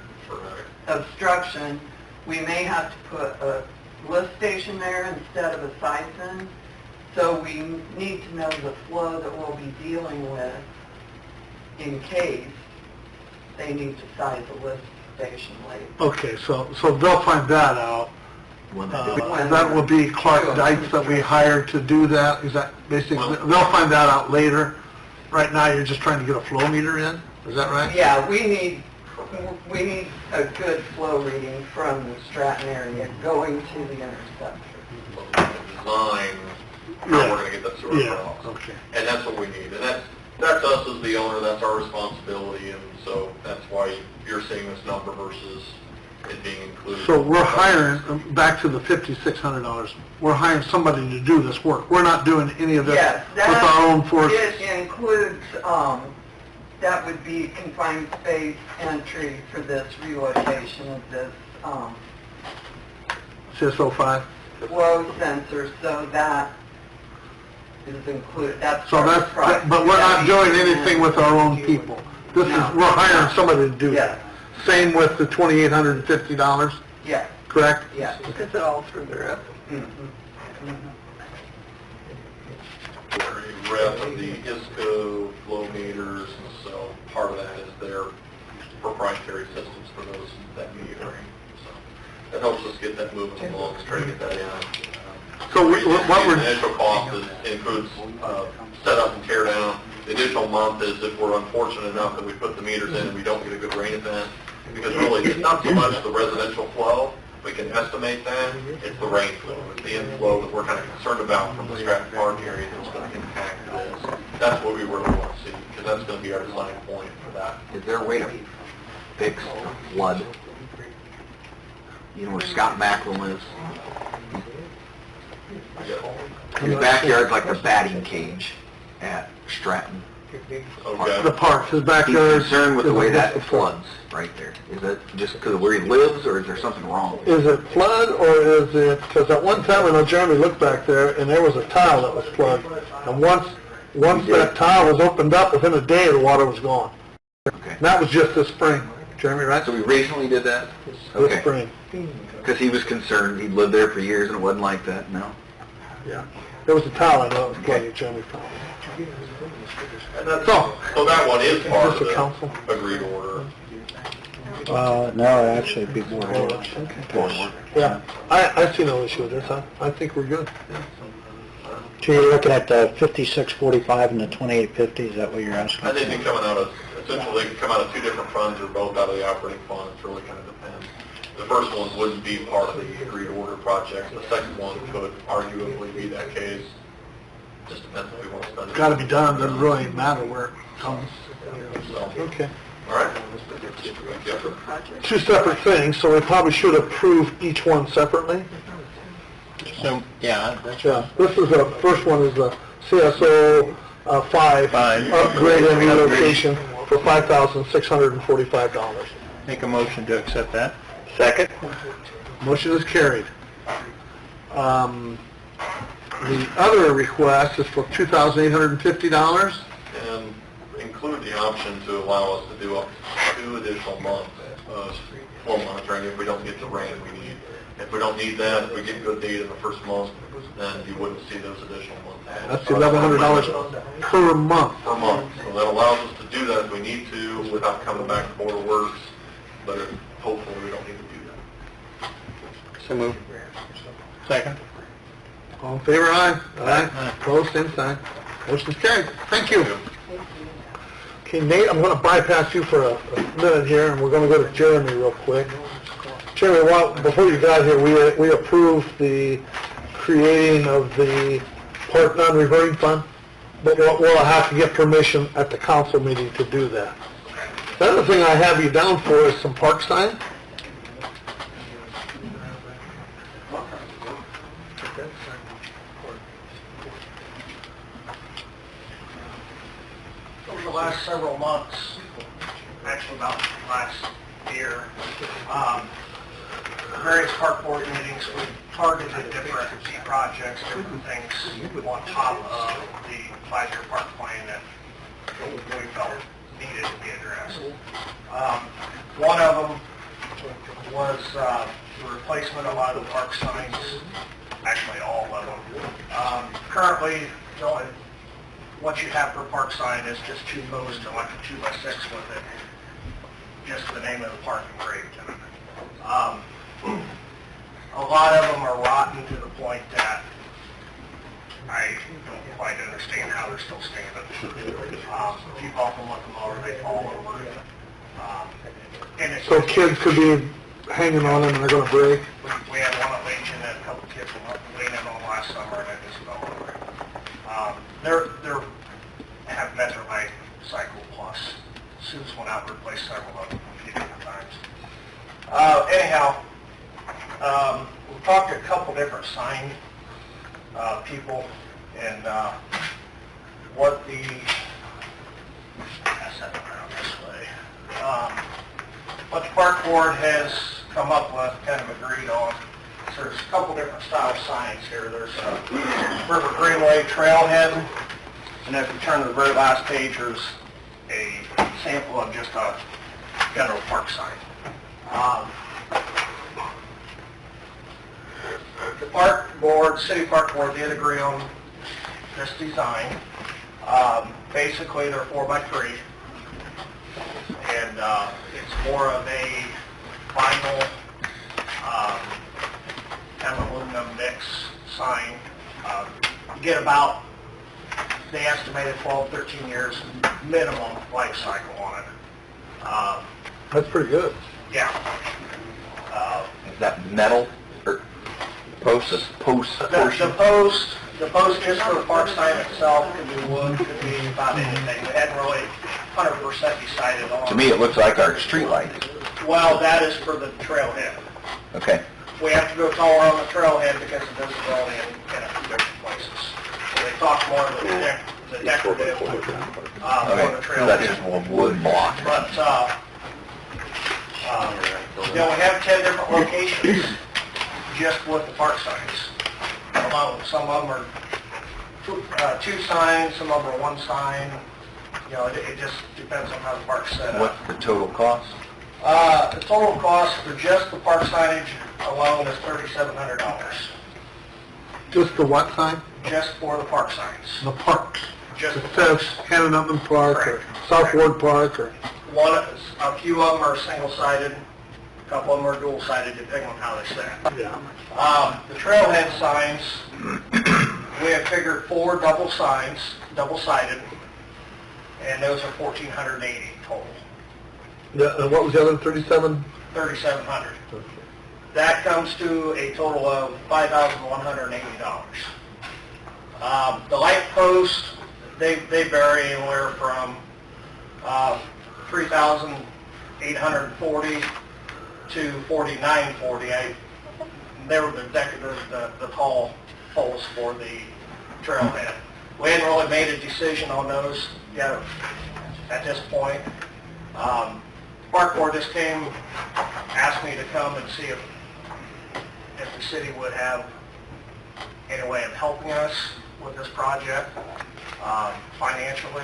obstruction, we may have to put a lift station there instead of a siphon. So we need to know the flow that we'll be dealing with in case they need to size a lift station later. Okay, so they'll find that out. That will be Clark Dykes that we hired to do that. Is that basically, they'll find that out later. Right now, you're just trying to get a flow meter in? Is that right? Yeah, we need a good flow reading from the Stratton area going to the interceptor. Design, how we're gonna get that sewer Yeah, across. okay. And that's what we need, and that's us as the owner, that's our responsibility, and so that's why you're seeing this number versus it being included. So we're hiring, back to the $5,600, we're hiring somebody to do this work. We're not doing any of this Yes, with our own force. it includes, that would be confined space entry for this relocation of this, CSO5? flow sensor, so that is included, that's So part of the that's, price. but we're not doing anything with our own people. This is, No. we're hiring somebody to do Yes. that. Same with the $2,850, Yes, correct? yes. Is it all through the roof? Mm-hmm. Rep of the ISCO flow meters, and so part of that is their proprietary systems for those, that metering. So that helps us get that moving along, try to get that in. So what we're, The initial cost includes setup and tear down. The additional month is if we're unfortunate enough that we put the meters in and we don't get a good rain event, because really it's not so much the residential flow, we can estimate that, it's the rain flow, it's the inflow that we're kind of concerned about from the Stratton Park area that's going to impact this. That's what we really want to see, because that's going to be our design point for that. Is there a way to fix flood? You know where Scott Macklin lives? His backyard's like the batting cage at Stratton. Okay. the park, his He's backyard. concerned with the way that is flood. floods right there. Is that just because of where he lives, or is there something wrong? Is it flood or is it, because at one time, I know Jeremy looked back there and there was a tile that was flooded. And once that tile was opened up, within a day, the water was gone. Okay. And that was just this spring, Jeremy, right? So we recently did that? This Okay. spring, Because he was concerned, he'd lived there for years and it wasn't like that, no? yeah. There was a tile, I know, it was flooded, Jeremy found. And that's, so that one is part of Is this a council? the agreed order. No, actually, it'd be board of works. Yeah, I see no issue with this, I think we're good. So you're looking at the 5645 and the 2850, is that what you're asking? And they'd be coming out of essentially, they could come out of two different funds or both out of the operating fund. It really kind of depends. The first one wouldn't be part of the agreed order project. The second one could arguably be that case. Just depends if we want to spend it. Got to be done, doesn't really matter where it comes. So, Okay. all right. Two separate things, so we probably should approve each one separately. So, yeah, that's Yeah, this is the first one is the CSO 5 upgrade and relocation for $5,645. make a motion to accept that. Second. Motion is carried. The other request is for $2,850. And include the option to allow us to do up to 2 additional months of flow monitoring if we don't get the rain we need. If we don't need that, if we get good data in the first month, then you wouldn't see those additional months. That's $1,100 per month. Per month. So that allows us to do that if we need to without coming back to Board of Works, but hopefully we don't need to do that. So move. Second. All in favor, aye? Aye. Opposed, same sign. Motion's carried. Thank you. Okay, Nate, I'm going to bypass you for a minute here, and we're going to go to Jeremy real quick. Jeremy, before you got here, we approved the creating of the park non-reverting fund, but we'll have to get permission at the council meeting to do that. The other thing I have you down for is some park sign. Over the last several months, actually about last year, various park board meetings, we targeted different projects, different things on top of the 5-year park plan that we felt needed to be addressed. One of them was the replacement of a lot of the park signs, actually all of them. Currently, what you have for park sign is just 2 posts and like a 2x6 with it, just the name of the park engraved in it. A lot of them are rotten to the point that I don't quite understand how they're still standing. If you bump them with the mower, they fall over. And it's So kids could be hanging on them and they're going to break. We had one at Legion that a couple kids were leaning on last summer and it just fell over. They're have Metrolite Cycle Plus. Sue's went out and replaced several of them a few different times. Anyhow, we've talked to a couple different sign people, and what the pass that around this way. What the park board has come up with, kind of agreed on. So there's a couple different style signs here. There's River Greenway Trailhead, and if you turn to the very last page, there's a sample of just a general park sign. The park board, city park board, did agree on this design. Basically, they're 4x3, and it's more of a vinyl kind of aluminum mix sign. You get about, they estimated 12, 13 years minimum life cycle on it. That's pretty good. Yeah. Is that metal or posts? Post The portion? post just for the park sign itself could be wood, could be about anything. We hadn't really 100% decided on. To me, it looks like our street light. Well, that is for the trailhead. Okay. We have to go taller on the trailhead because of visibility in a few different places. So they talk more of the decorative for the Okay. trailhead. That's just one wood block. But, we have 10 different locations just with the park signs alone. Some of them are 2 signs, some of them are 1 sign. You know, it just depends on how the park's set up. What's the total cost? The total cost for just the park signage alone is $3,700. Just the what sign? Just for the park signs. The parks. Just It the says parks. Cannon Upland Park or Correct. South Ward Park or... A few of them are single-sided, a couple of them are dual-sided, depending on how they sit. Yeah. The trailhead signs, we have figured 4 double signs, double-sided, and those are $1,480, total, What was the other 37? $3,700. That comes to a total of $5,180. The light posts, they vary anywhere from $3,840 to $4,940. They were the tall poles for the trailhead. We hadn't really made a decision on those yet at this point. Park Board just came, asked me to come and see if the city would have any way of helping us with this project financially.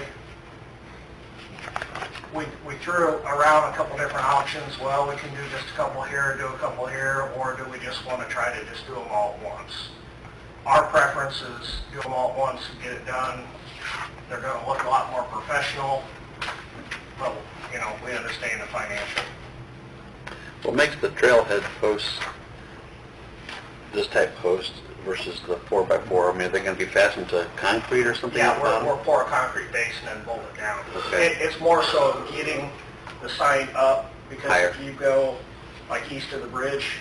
We threw around a couple different options. Well, we can do just a couple here, do a couple here, or do we just want to try to just do them all at once? Our preference is do them all at once and get it done. They're going to look a lot more professional, but, you know, we understand the financial. What makes the trailhead posts, this type post versus the 4x4? I mean, are they going to be fastened to concrete or something? Yeah, we're pour a concrete base and then bolt it down. Okay. It's more so of getting the sign up, because Higher. if you go like east of the bridge,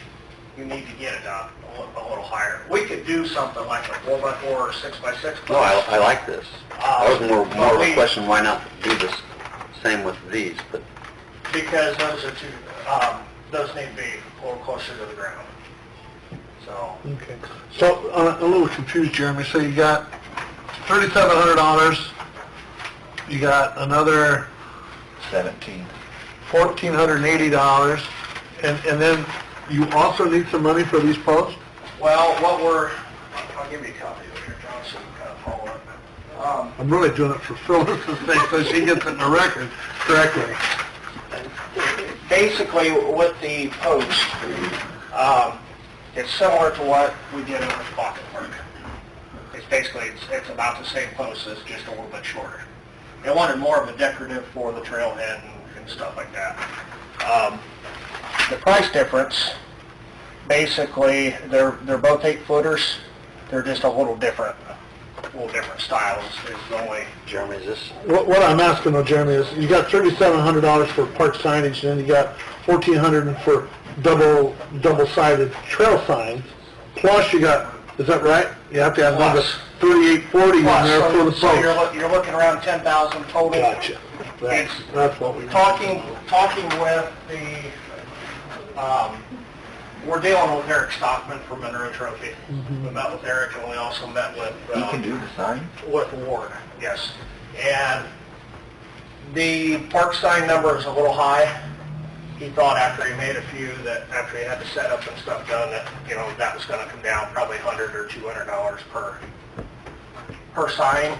you need to get it up a little higher. We could do something like a 4x4 or 6x6. No, I like this. That was more of a we- question, why not do this same with these, but Because those are those need to be a little closer to the ground. So, Okay. So, a little confused, Jeremy. So you got $3,700, you got another 17. $1,480, and then you also need some money for these posts? well, I'll give you a copy of it here, John, so you can kind of follow it. I'm really doing it for Phyllis's sake, so she gets it in the record correctly. Basically, with the post, it's similar to what we did over at Pocket Park. It's about the same post, it's just a little bit shorter. They wanted more of a decorative for the trailhead and stuff like that. The price difference, basically, they're both 8-footers. They're just a little different styles is the only. Jeremy, is this, What I'm asking though, Jeremy, is you got $3,700 for park signage, and then you got $1,400 for double-sided trail signs, plus you got, is that right? You have to have another $3,840 in there for the So post. you're looking around 10,000 total. Gotcha. That's what we... Talking with the, we're dealing with Eric Stockman from Monroe Trophy. We met with Eric, and we also met with... He can do the sign? With Ward, yes. And the park sign number is a little high. He thought after he made a few, that after he had the setup and stuff done, that, you know, that was going to come down probably $100 or $200 per sign.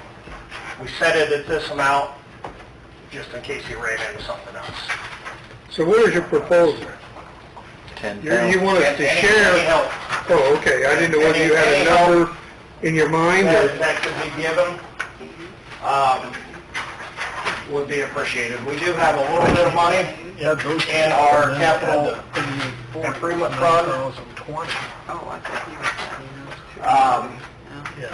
We set it at this amount, just in case he ran into something else. So what is your proposal? 10. You want us to Any share? help Oh, okay, I didn't know whether you had a number in your mind, or... that could be given would be appreciated. We do have a little bit of money in our capital improvement fund. Oh, I thought you were saying those too.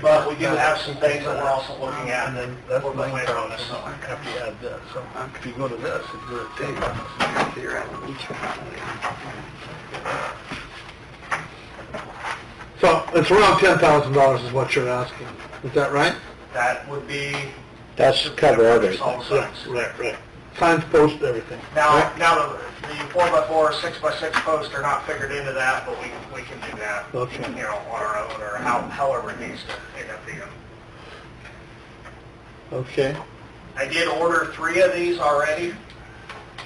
But we do have some things that we're also looking at. And then that's We're the main later on problem, this summer. after you add this. So if you go to this, it's your table. So you're at each one. So it's around $10,000 is what you're asking. Is that right? That would be... That's to cover everything. All the signs. Right. Signs, posts, everything. Now, right? now the 4x4, 6x6 posts are not figured into that, but we can do that, Okay. you know, on our own, or however it needs to end up being. Okay. I did order 3 of these already,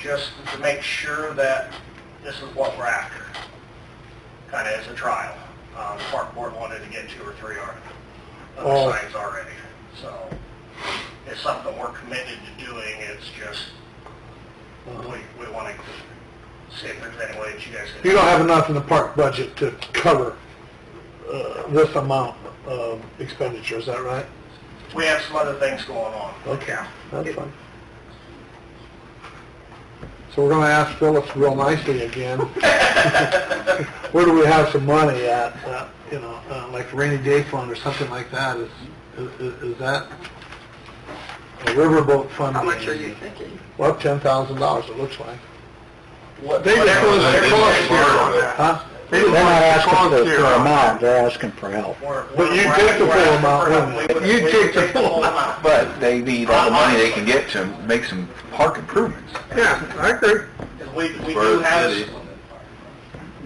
just to make sure that this is what we're after, kind of as a trial. The park board wanted to get 2 or 3 Oh. signs already, so it's something we're committed to doing. It's just we want to see if there's any way that you guys can. You don't have enough in the park budget to cover this amount of expenditure, is that right? We have some other things going on. Okay, that's fine. So we're going to ask Phyllis real nicely again. Where do we have some money at? You know, like rainy day fund or something like that. Is that? riverboat funding. How much are you thinking? Well, $10,000 it looks like. They just want They're Huh? They're not asking for amount, they're asking for help. But you take the full amount, wouldn't you? You take the full amount. But they need all the money they can get to make some park improvements. Yeah, I agree.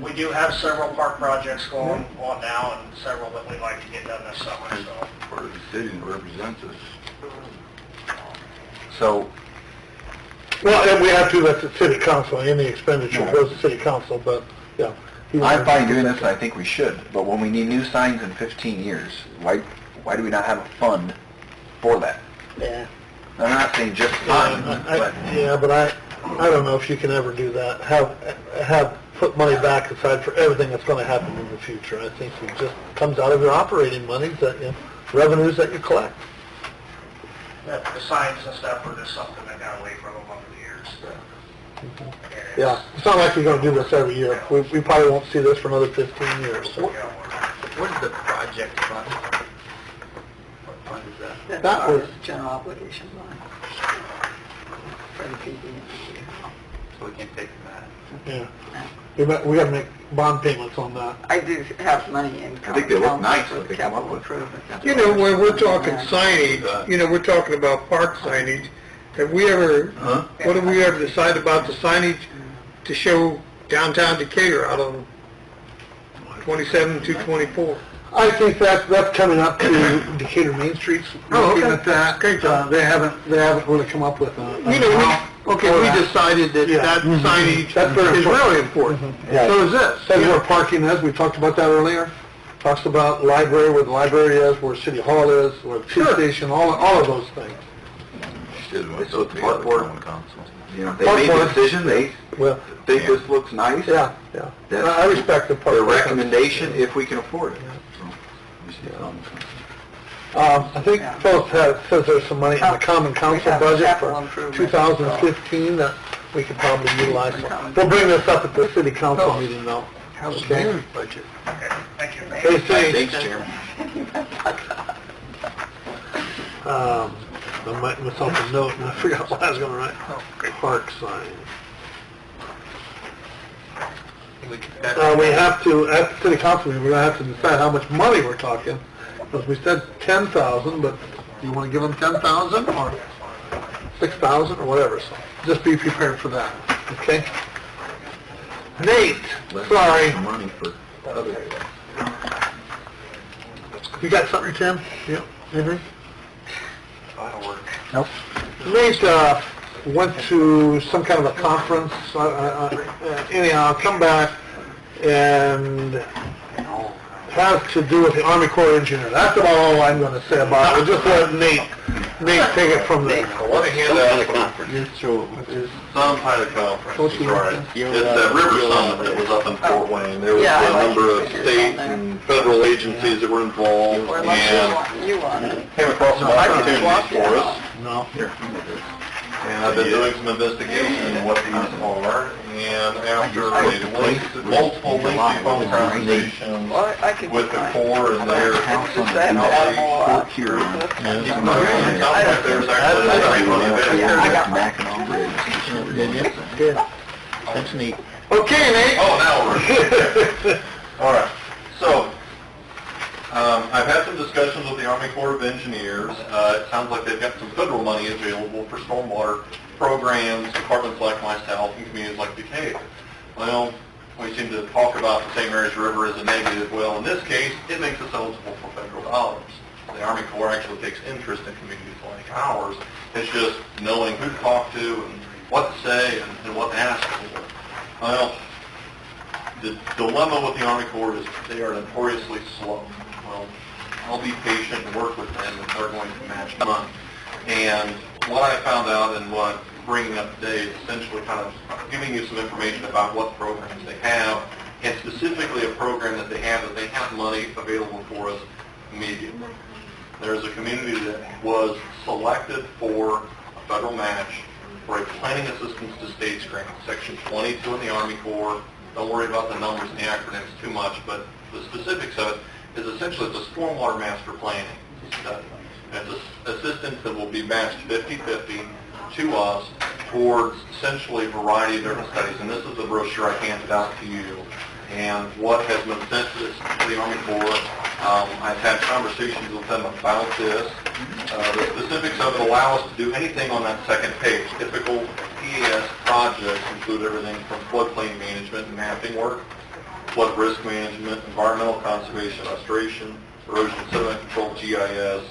We do have several park projects going on now and several that we'd like to get done this summer, so. Part of the city that represents us. So, Well, and we have to, that's the city council, any expenditure goes to city council, but, yeah. I'm fine doing this, and I think we should, but when we need new signs in 15 years, why do we not have a fund for that? Yeah. I'm not saying just signs, but... Yeah, but I don't know if you can ever do that, put money back aside for everything that's gonna happen in the future. I think it just comes out of your operating monies, revenues that you collect. The signs and stuff are just something that got away from them over the years. Yeah, it's not like you're gonna do this every year. We probably won't see this for another 15 years. So. What's the project fund? What fund is that? That's That our was- general obligation line. For the PD. So we can take from that. Yeah. We gotta make bond payments on that. I do have money in. I think they look council nice, for what they come up capital with. improvement. That's You what know, I when was we're talking looking at. signage, we're talking about park signage, have we ever, what have we ever decided about the signage to show downtown Decatur out on 27 to 24? I think that's coming up to Decatur Main Streets. Oh, okay. Looking at that. Okay, John. They haven't really come up with a... You know, we decided that Yeah. that signage That's very is really important. Yeah. So is this. Says where parking is, we talked about that earlier. Talks about library, where the library is, where City Hall is, where the police station, all of those things. It's with the park board and council. You know, they Park made a board. decision, they Well, think this looks nice. yeah. That's I respect the park. their board. recommendation if we can afford it. I think Phyllis says there's some money in the common council We have budget capital for improvement. 2015 that we could probably utilize. We'll bring this up at the city council meeting though. How's Okay. their budget? Okay, thank you. Hey, thanks. Thanks, Chairman. I might myself a note and I forgot what I was gonna write. Park sign. We have to, at the city council meeting, we're gonna have to decide how much money we're talking. Because we said 10,000, but do you wanna give them 10,000 or 6,000 or whatever, so just be prepared for that, okay? Nate, sorry. Money for other... You got something, Tim? Yep. Anything? That'll work. Nope. Nate, went to some kind of a conference, anyhow, come back, and has to do with the Army Corps of Engineers. That's about all I'm gonna say about it. We'll just let Nate take it from there. I want to hand out It's some kind of conference, What's your- right? It's that River Summit that was up in Fort Wayne. There was Yeah, I a like number of your state on there. and federal agencies that were involved, Or and unless you want it. came across some I can opportunities swap for it us. out. No. And I've been doing some investigation into what these are, and after multiple lengthy phone conversations Well, I could with the do mine. Corps and their It's just that I have them all up. Here. there's actually Yeah, I got mine. Good. That's neat. Okay, Nate. Oh, now we're... All right, so, I've had some discussions with the Army Corps of Engineers. It sounds like they've got some federal money available for stormwater programs, departments like myself, and communities like Decatur. Well, we seem to talk about the St. Mary's River as a negative. Well, in this case, it makes us eligible for federal dollars. The Army Corps actually takes interest in communities like ours. It's just knowing who to talk to and what to say and what to ask for. Well, the dilemma with the Army Corps is they are notoriously slow. Well, I'll be patient and work with them if they're going to match money. And what I found out and what I'm bringing up today is essentially kind of giving you some information about what programs they have, and specifically a program that they have money available for us immediately. There's a community that was selected for a federal match for a planning assistance to states grant, Section 22 in the Army Corps. Don't worry about the numbers and the acronyms too much, but the specifics of it is essentially it's a stormwater master planning study. It's assistance that will be matched 50/50 to us towards essentially a variety of different studies. And this is the brochure I handed out to you. And what has been sent to the Army Corps, I've had conversations with them about this. The specifics of it allow us to do anything on that second page. Typical PAS projects include everything from floodplain management and mapping work, flood risk management, environmental conservation, restoration, erosion sediment control, GIS,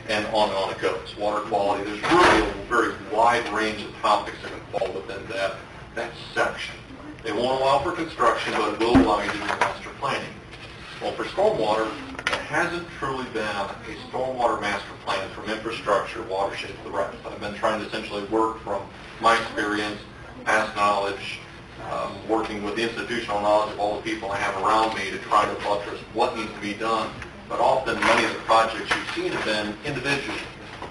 and on it goes. Water quality. There's really a very wide range of topics that can fall within that section. They won't allow for construction, but it will allow you to do master planning. Well, for stormwater, it hasn't truly been a stormwater master plan from infrastructure, watershed to the rest. I've been trying to essentially work from my experience, past knowledge, working with the institutional knowledge of all the people I have around me to try to buttress what needs to be done. But often many of the projects you've seen have been individual.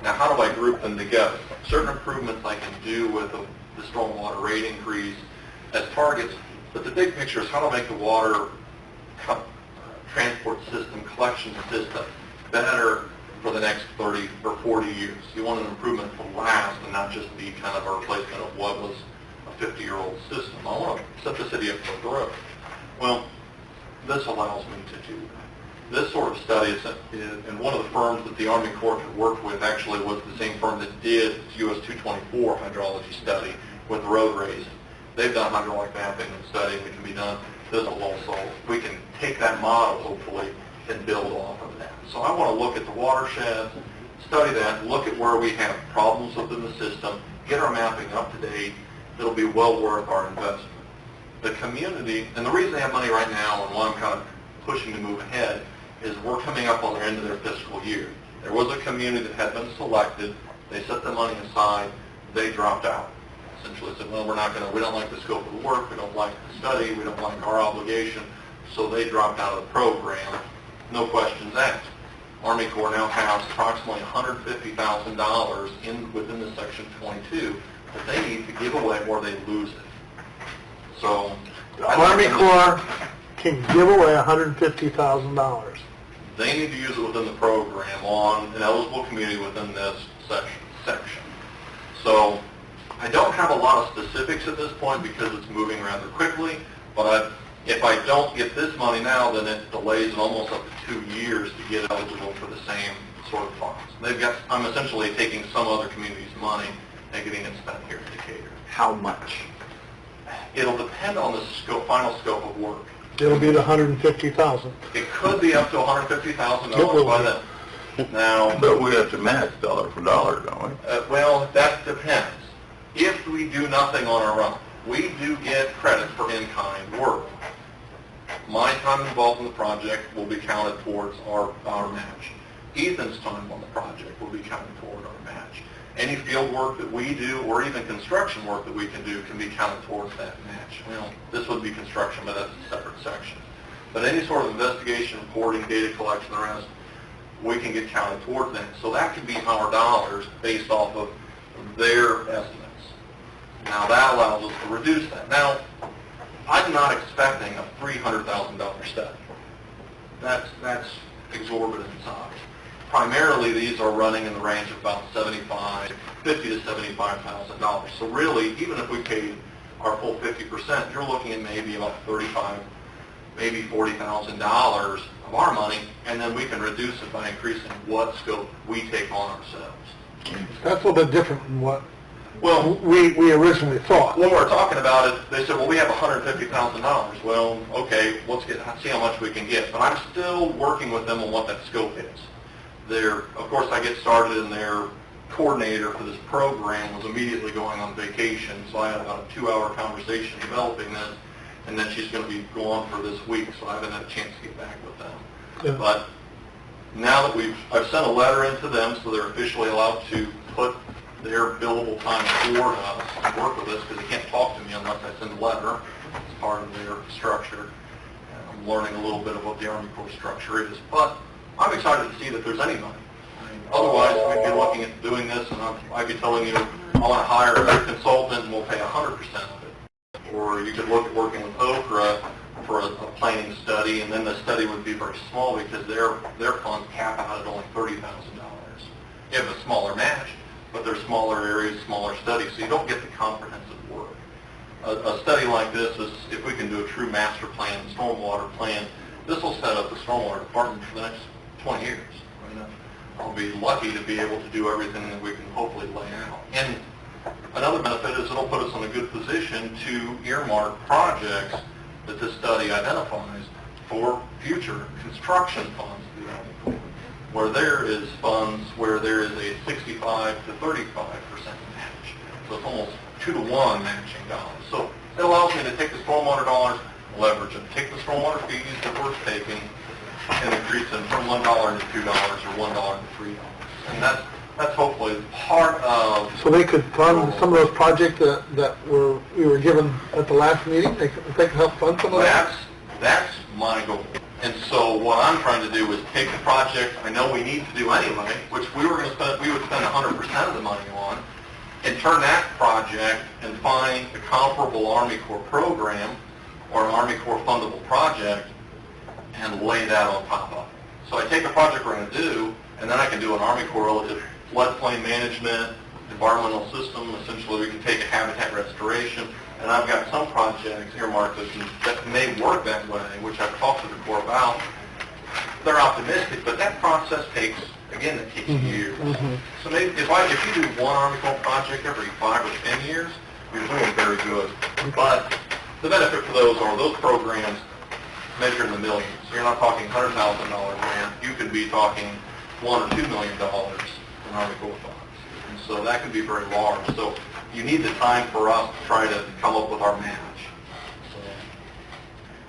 Now, how do I group them together? Certain improvements I can do with the stormwater rate increase as targets, but the big picture is how to make the water transport system, collection system better for the next 30 or 40 years. You want an improvement to last and not just be kind of a replacement of what was a 50-year-old system. I want to set the city up for growth. Well, this allows me to do that. This sort of study is, and one of the firms that the Army Corps could work with actually was the same firm that did US 224 hydrology study with road raising. They've done hydraulic mapping and studying that can be done. This will also, we can take that model, hopefully, and build off of that. So I want to look at the watershed, study that, look at where we have problems within the system, get our mapping up to date. It'll be well worth our investment. The community, and the reason they have money right now and why I'm kind of pushing to move ahead, is we're coming up on the end of their fiscal year. There was a community that had been selected. They set the money aside. They dropped out. Essentially said, well, we don't like the scope of the work, we don't like the study, we don't like our obligation, so they dropped out of the program. No questions asked. Army Corps now has approximately $150,000 within the Section 22 that they need to give away or they lose it. So, The Army Corps can give away $150,000. They need to use it within the program on an eligible community within this section. So, I don't have a lot of specifics at this point because it's moving rather quickly, but if I don't get this money now, then it delays it almost up to 2 years to get eligible for the same sort of funds. I'm essentially taking some other community's money and getting it spent here in Decatur. How much? It'll depend on the final scope of work. It'll be the $150,000. It could be up to $150,000 by then. Now, But we have to match dollar for dollar, don't we? well, that depends. If we do nothing on our own, we do get credit for in-kind work. My time involved in the project will be counted towards our match. Ethan's time on the project will be counted toward our match. Any field work that we do or even construction work that we can do can be counted towards that match. Well, this would be construction, but that's a separate section. But any sort of investigation, reporting, data collection, the rest, we can get counted towards that. So that could be our dollars based off of their estimates. Now that allows us to reduce that. Now, I'm not expecting a $300,000 study. That's exorbitant in size. Primarily, these are running in the range of about $50,000 to $75,000. So really, even if we paid our full 50%, you're looking at maybe about $35,000, maybe $40,000 of our money, and then we can reduce it by increasing what scope we take on ourselves. That's a little bit different than what Well, we originally thought. when we were talking about it, they said, well, we have $150,000. Well, okay, let's see how much we can get. But I'm still working with them on what that scope is. Of course, I get started, and their coordinator for this program was immediately going on vacation, so I had about a 2-hour conversation developing this, and then she's going to be gone for this week, so I haven't had a chance to get back with them. Yeah. But now that I've sent a letter into them, so they're officially allowed to put their billable time toward us to work with us, because they can't talk to me unless I send a letter. It's part of their structure. And I'm learning a little bit of what the Army Corps structure is. But I'm excited to see that there's any money. I mean, otherwise, we'd be looking at doing this, and I'd be telling you, I want to hire a consultant, and we'll pay 100% of it. Or you could look at working with Okra for a planning study, and then the study would be very small because their funds cap out at only $30,000. you have a smaller match, but they're smaller areas, smaller studies, so you don't get the comprehensive work. A study like this is, if we can do a true master plan, stormwater plan, this will set up the stormwater department for the next 20 years. I mean, I'll be lucky to be able to do everything that we can hopefully lay out. And another benefit is it'll put us in a good position to earmark projects that this study identifies for future construction funds to be allocated, where there is funds where there is a 65 to 35% match. So it's almost 2 to 1 matching dollars. So it allows me to take the stormwater dollars, leverage them, take the stormwater fees that we're taking, and increase them from $1 to $2 or $1 to $3. And that's hopefully part of... So they could fund some of those projects that we were given at the last meeting? They could help fund some of that? That's my goal. And so what I'm trying to do is take the project I know we need to do anyway, which we would spend 100% of the money on, and turn that project and find a comparable Army Corps program or an Army Corps fundable project and lay that on top of it. So I take a project we're going to do, and then I can do an Army Corps relative floodplain management, environmental system. Essentially, we can take a habitat restoration, and I've got some projects earmarked that may work that way, which I've talked to the Corps about. They're optimistic, but that process takes, again, it takes years. So maybe if you do one Army Corps project every 5 or 10 years, you're doing very good. But the benefit for those are those programs measure in the millions. So you're not talking $100,000 grant. You could be talking $1 or $2 million in Army Corps funds. And so that can be very large. So you need the time for us to try to come up with our match. So,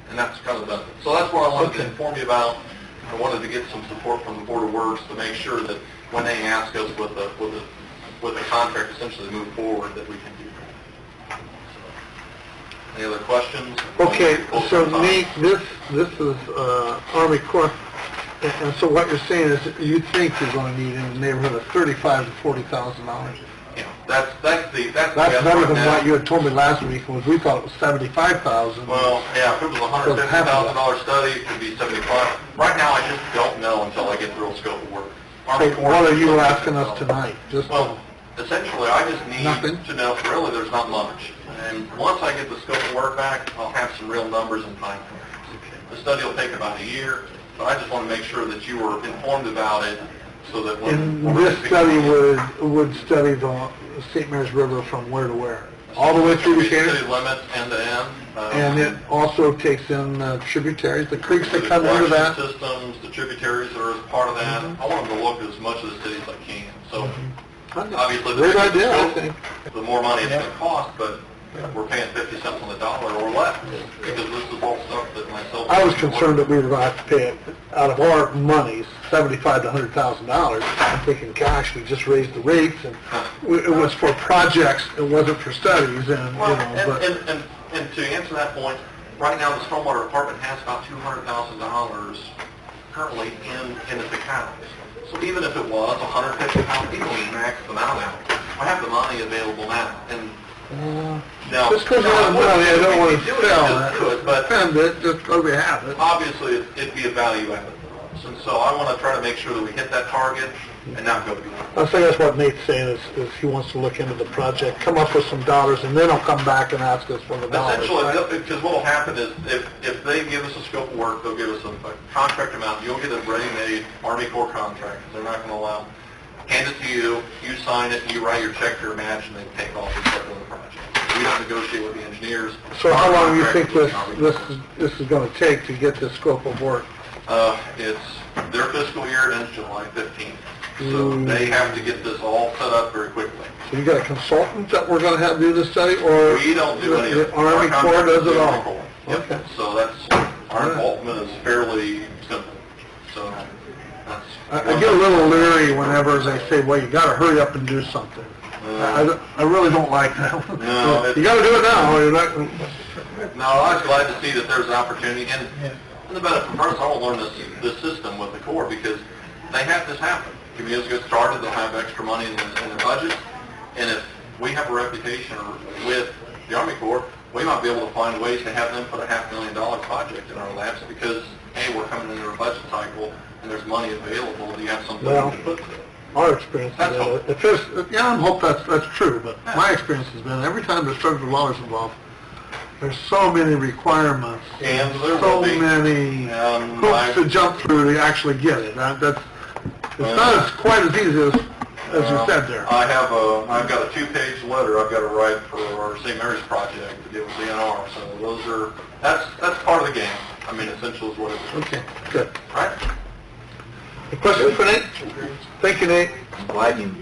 and that's kind of the benefit. So that's what I wanted to inform you about. I wanted to get some support from the Board of Works to make sure that when they ask us with a contract essentially to move forward, that we can do that. So, any other questions? Okay, so Nate, this is Army Corps, and so what you're saying is that you think you're going to need in the neighborhood of $35,000 to $40,000. Yeah, that's That's better than what you had told me last week, was we thought it was $75,000. Well, yeah, if it was a $150,000 study, it could be 75. Right now, I just don't know until I get the real scope of work. So what are you asking us tonight? Just Well, essentially, I just need to know, really, there's not much. And once I get the scope of work back, I'll have some real numbers and time frames. The study will take about a year, but I just want to make sure that you were informed about it, so that when... And this study would study the St. Mary's River from where to where? All the way through the canyon? City limits, end to end. And it also takes in tributaries, the creeks that come into that? The systems, the tributaries that are as part of that. I want them to look at as much of the city as I can. So, obviously, the Great bigger idea, I the think. scope, the more money it's going to cost, but we're paying 50 cents on the dollar or less, because this is all stuff that myself... I was concerned that we were going to have to pay, out of our monies, $75,000 to $100,000. I'm thinking, gosh, we just raised the rates, and it was for projects, it wasn't for studies, and, Well, but... and to answer that point, right now, the stormwater department has about $200,000 currently in its accounts. So even if it was $150,000, people max them out. I have the money available now, and now, Just because we have money, I don't want to do it, but spend it, just because we have it. obviously it'd be a value added for us. And so I want to try to make sure that we hit that target and not go beyond. I think that's what Nate's saying, is he wants to look into the project, come up with some dollars, and then he'll come back and ask us for the dollars. Essentially, because what will happen is, if they give us a scope of work, they'll give us a contract amount. You'll get a ready-made Army Corps contract. They're not going to allow, hand it to you, you sign it, you write your check to your match, and they take off and start doing the project. We don't negotiate with the engineers. So how long do you think this is going to take to get this scope of work? It's their fiscal year, it ends July 15th. So they have to get this all set up very quickly. So you got a consultant that we're going to have do this study, or We don't do any of it. the Army Our Corps does contract it is Army all? Corps. Yep. Okay. So that's, our involvement is fairly simple. So that's... I get a little leery whenever they say, well, you got to hurry up and do something. I really don't like that. No, You got to do it now, or you're not... No, I was glad to see that there's an opportunity, and the benefit for us, I will learn this system with the Corps, because they have this happen. Communities get started, they'll have extra money in their budget, and if we have a reputation with the Army Corps, we might be able to find ways to have them put a $500,000 project in our laps, because, hey, we're coming into a budget cycle, and there's money available, and you have something to put to it. our experience has been, if there's, yeah, I hope that's true, but my experience has been, every time there's federal dollars involved, there's so many requirements, And there so will be. many And hoops to jump through to actually get it. It's not as quite as easy as you said there. I've got a 2-page letter I've got to write for our St. Mary's project to deal with DNR, so that's part of the game. I mean, essential is what it is. Okay, good. Right? A question for Nate? Thank you, Nate. I'm glad you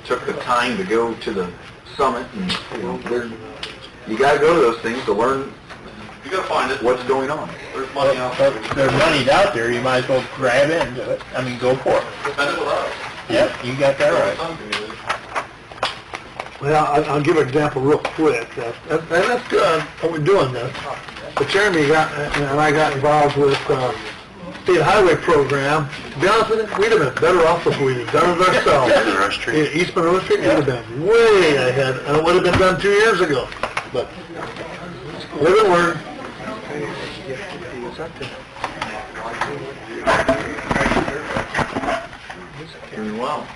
took the time to go to the summit, and, you gotta go to those things to learn You gotta find it. what's going on. There's money out there. There's money's out there, you might as well grab into it. I mean, go for it. Spend it with us. Yep, you got that right. Some communities. Well, I'll give an example real quick. That's good, that we're doing this. But Jeremy and I got involved with State Highway Program. To be honest with you, we'd have been better off if we'd have done it ourselves. Eastman River Street. Eastman River Street would have been way ahead, and it would have been done 2 years ago. But live and learn. Doing well.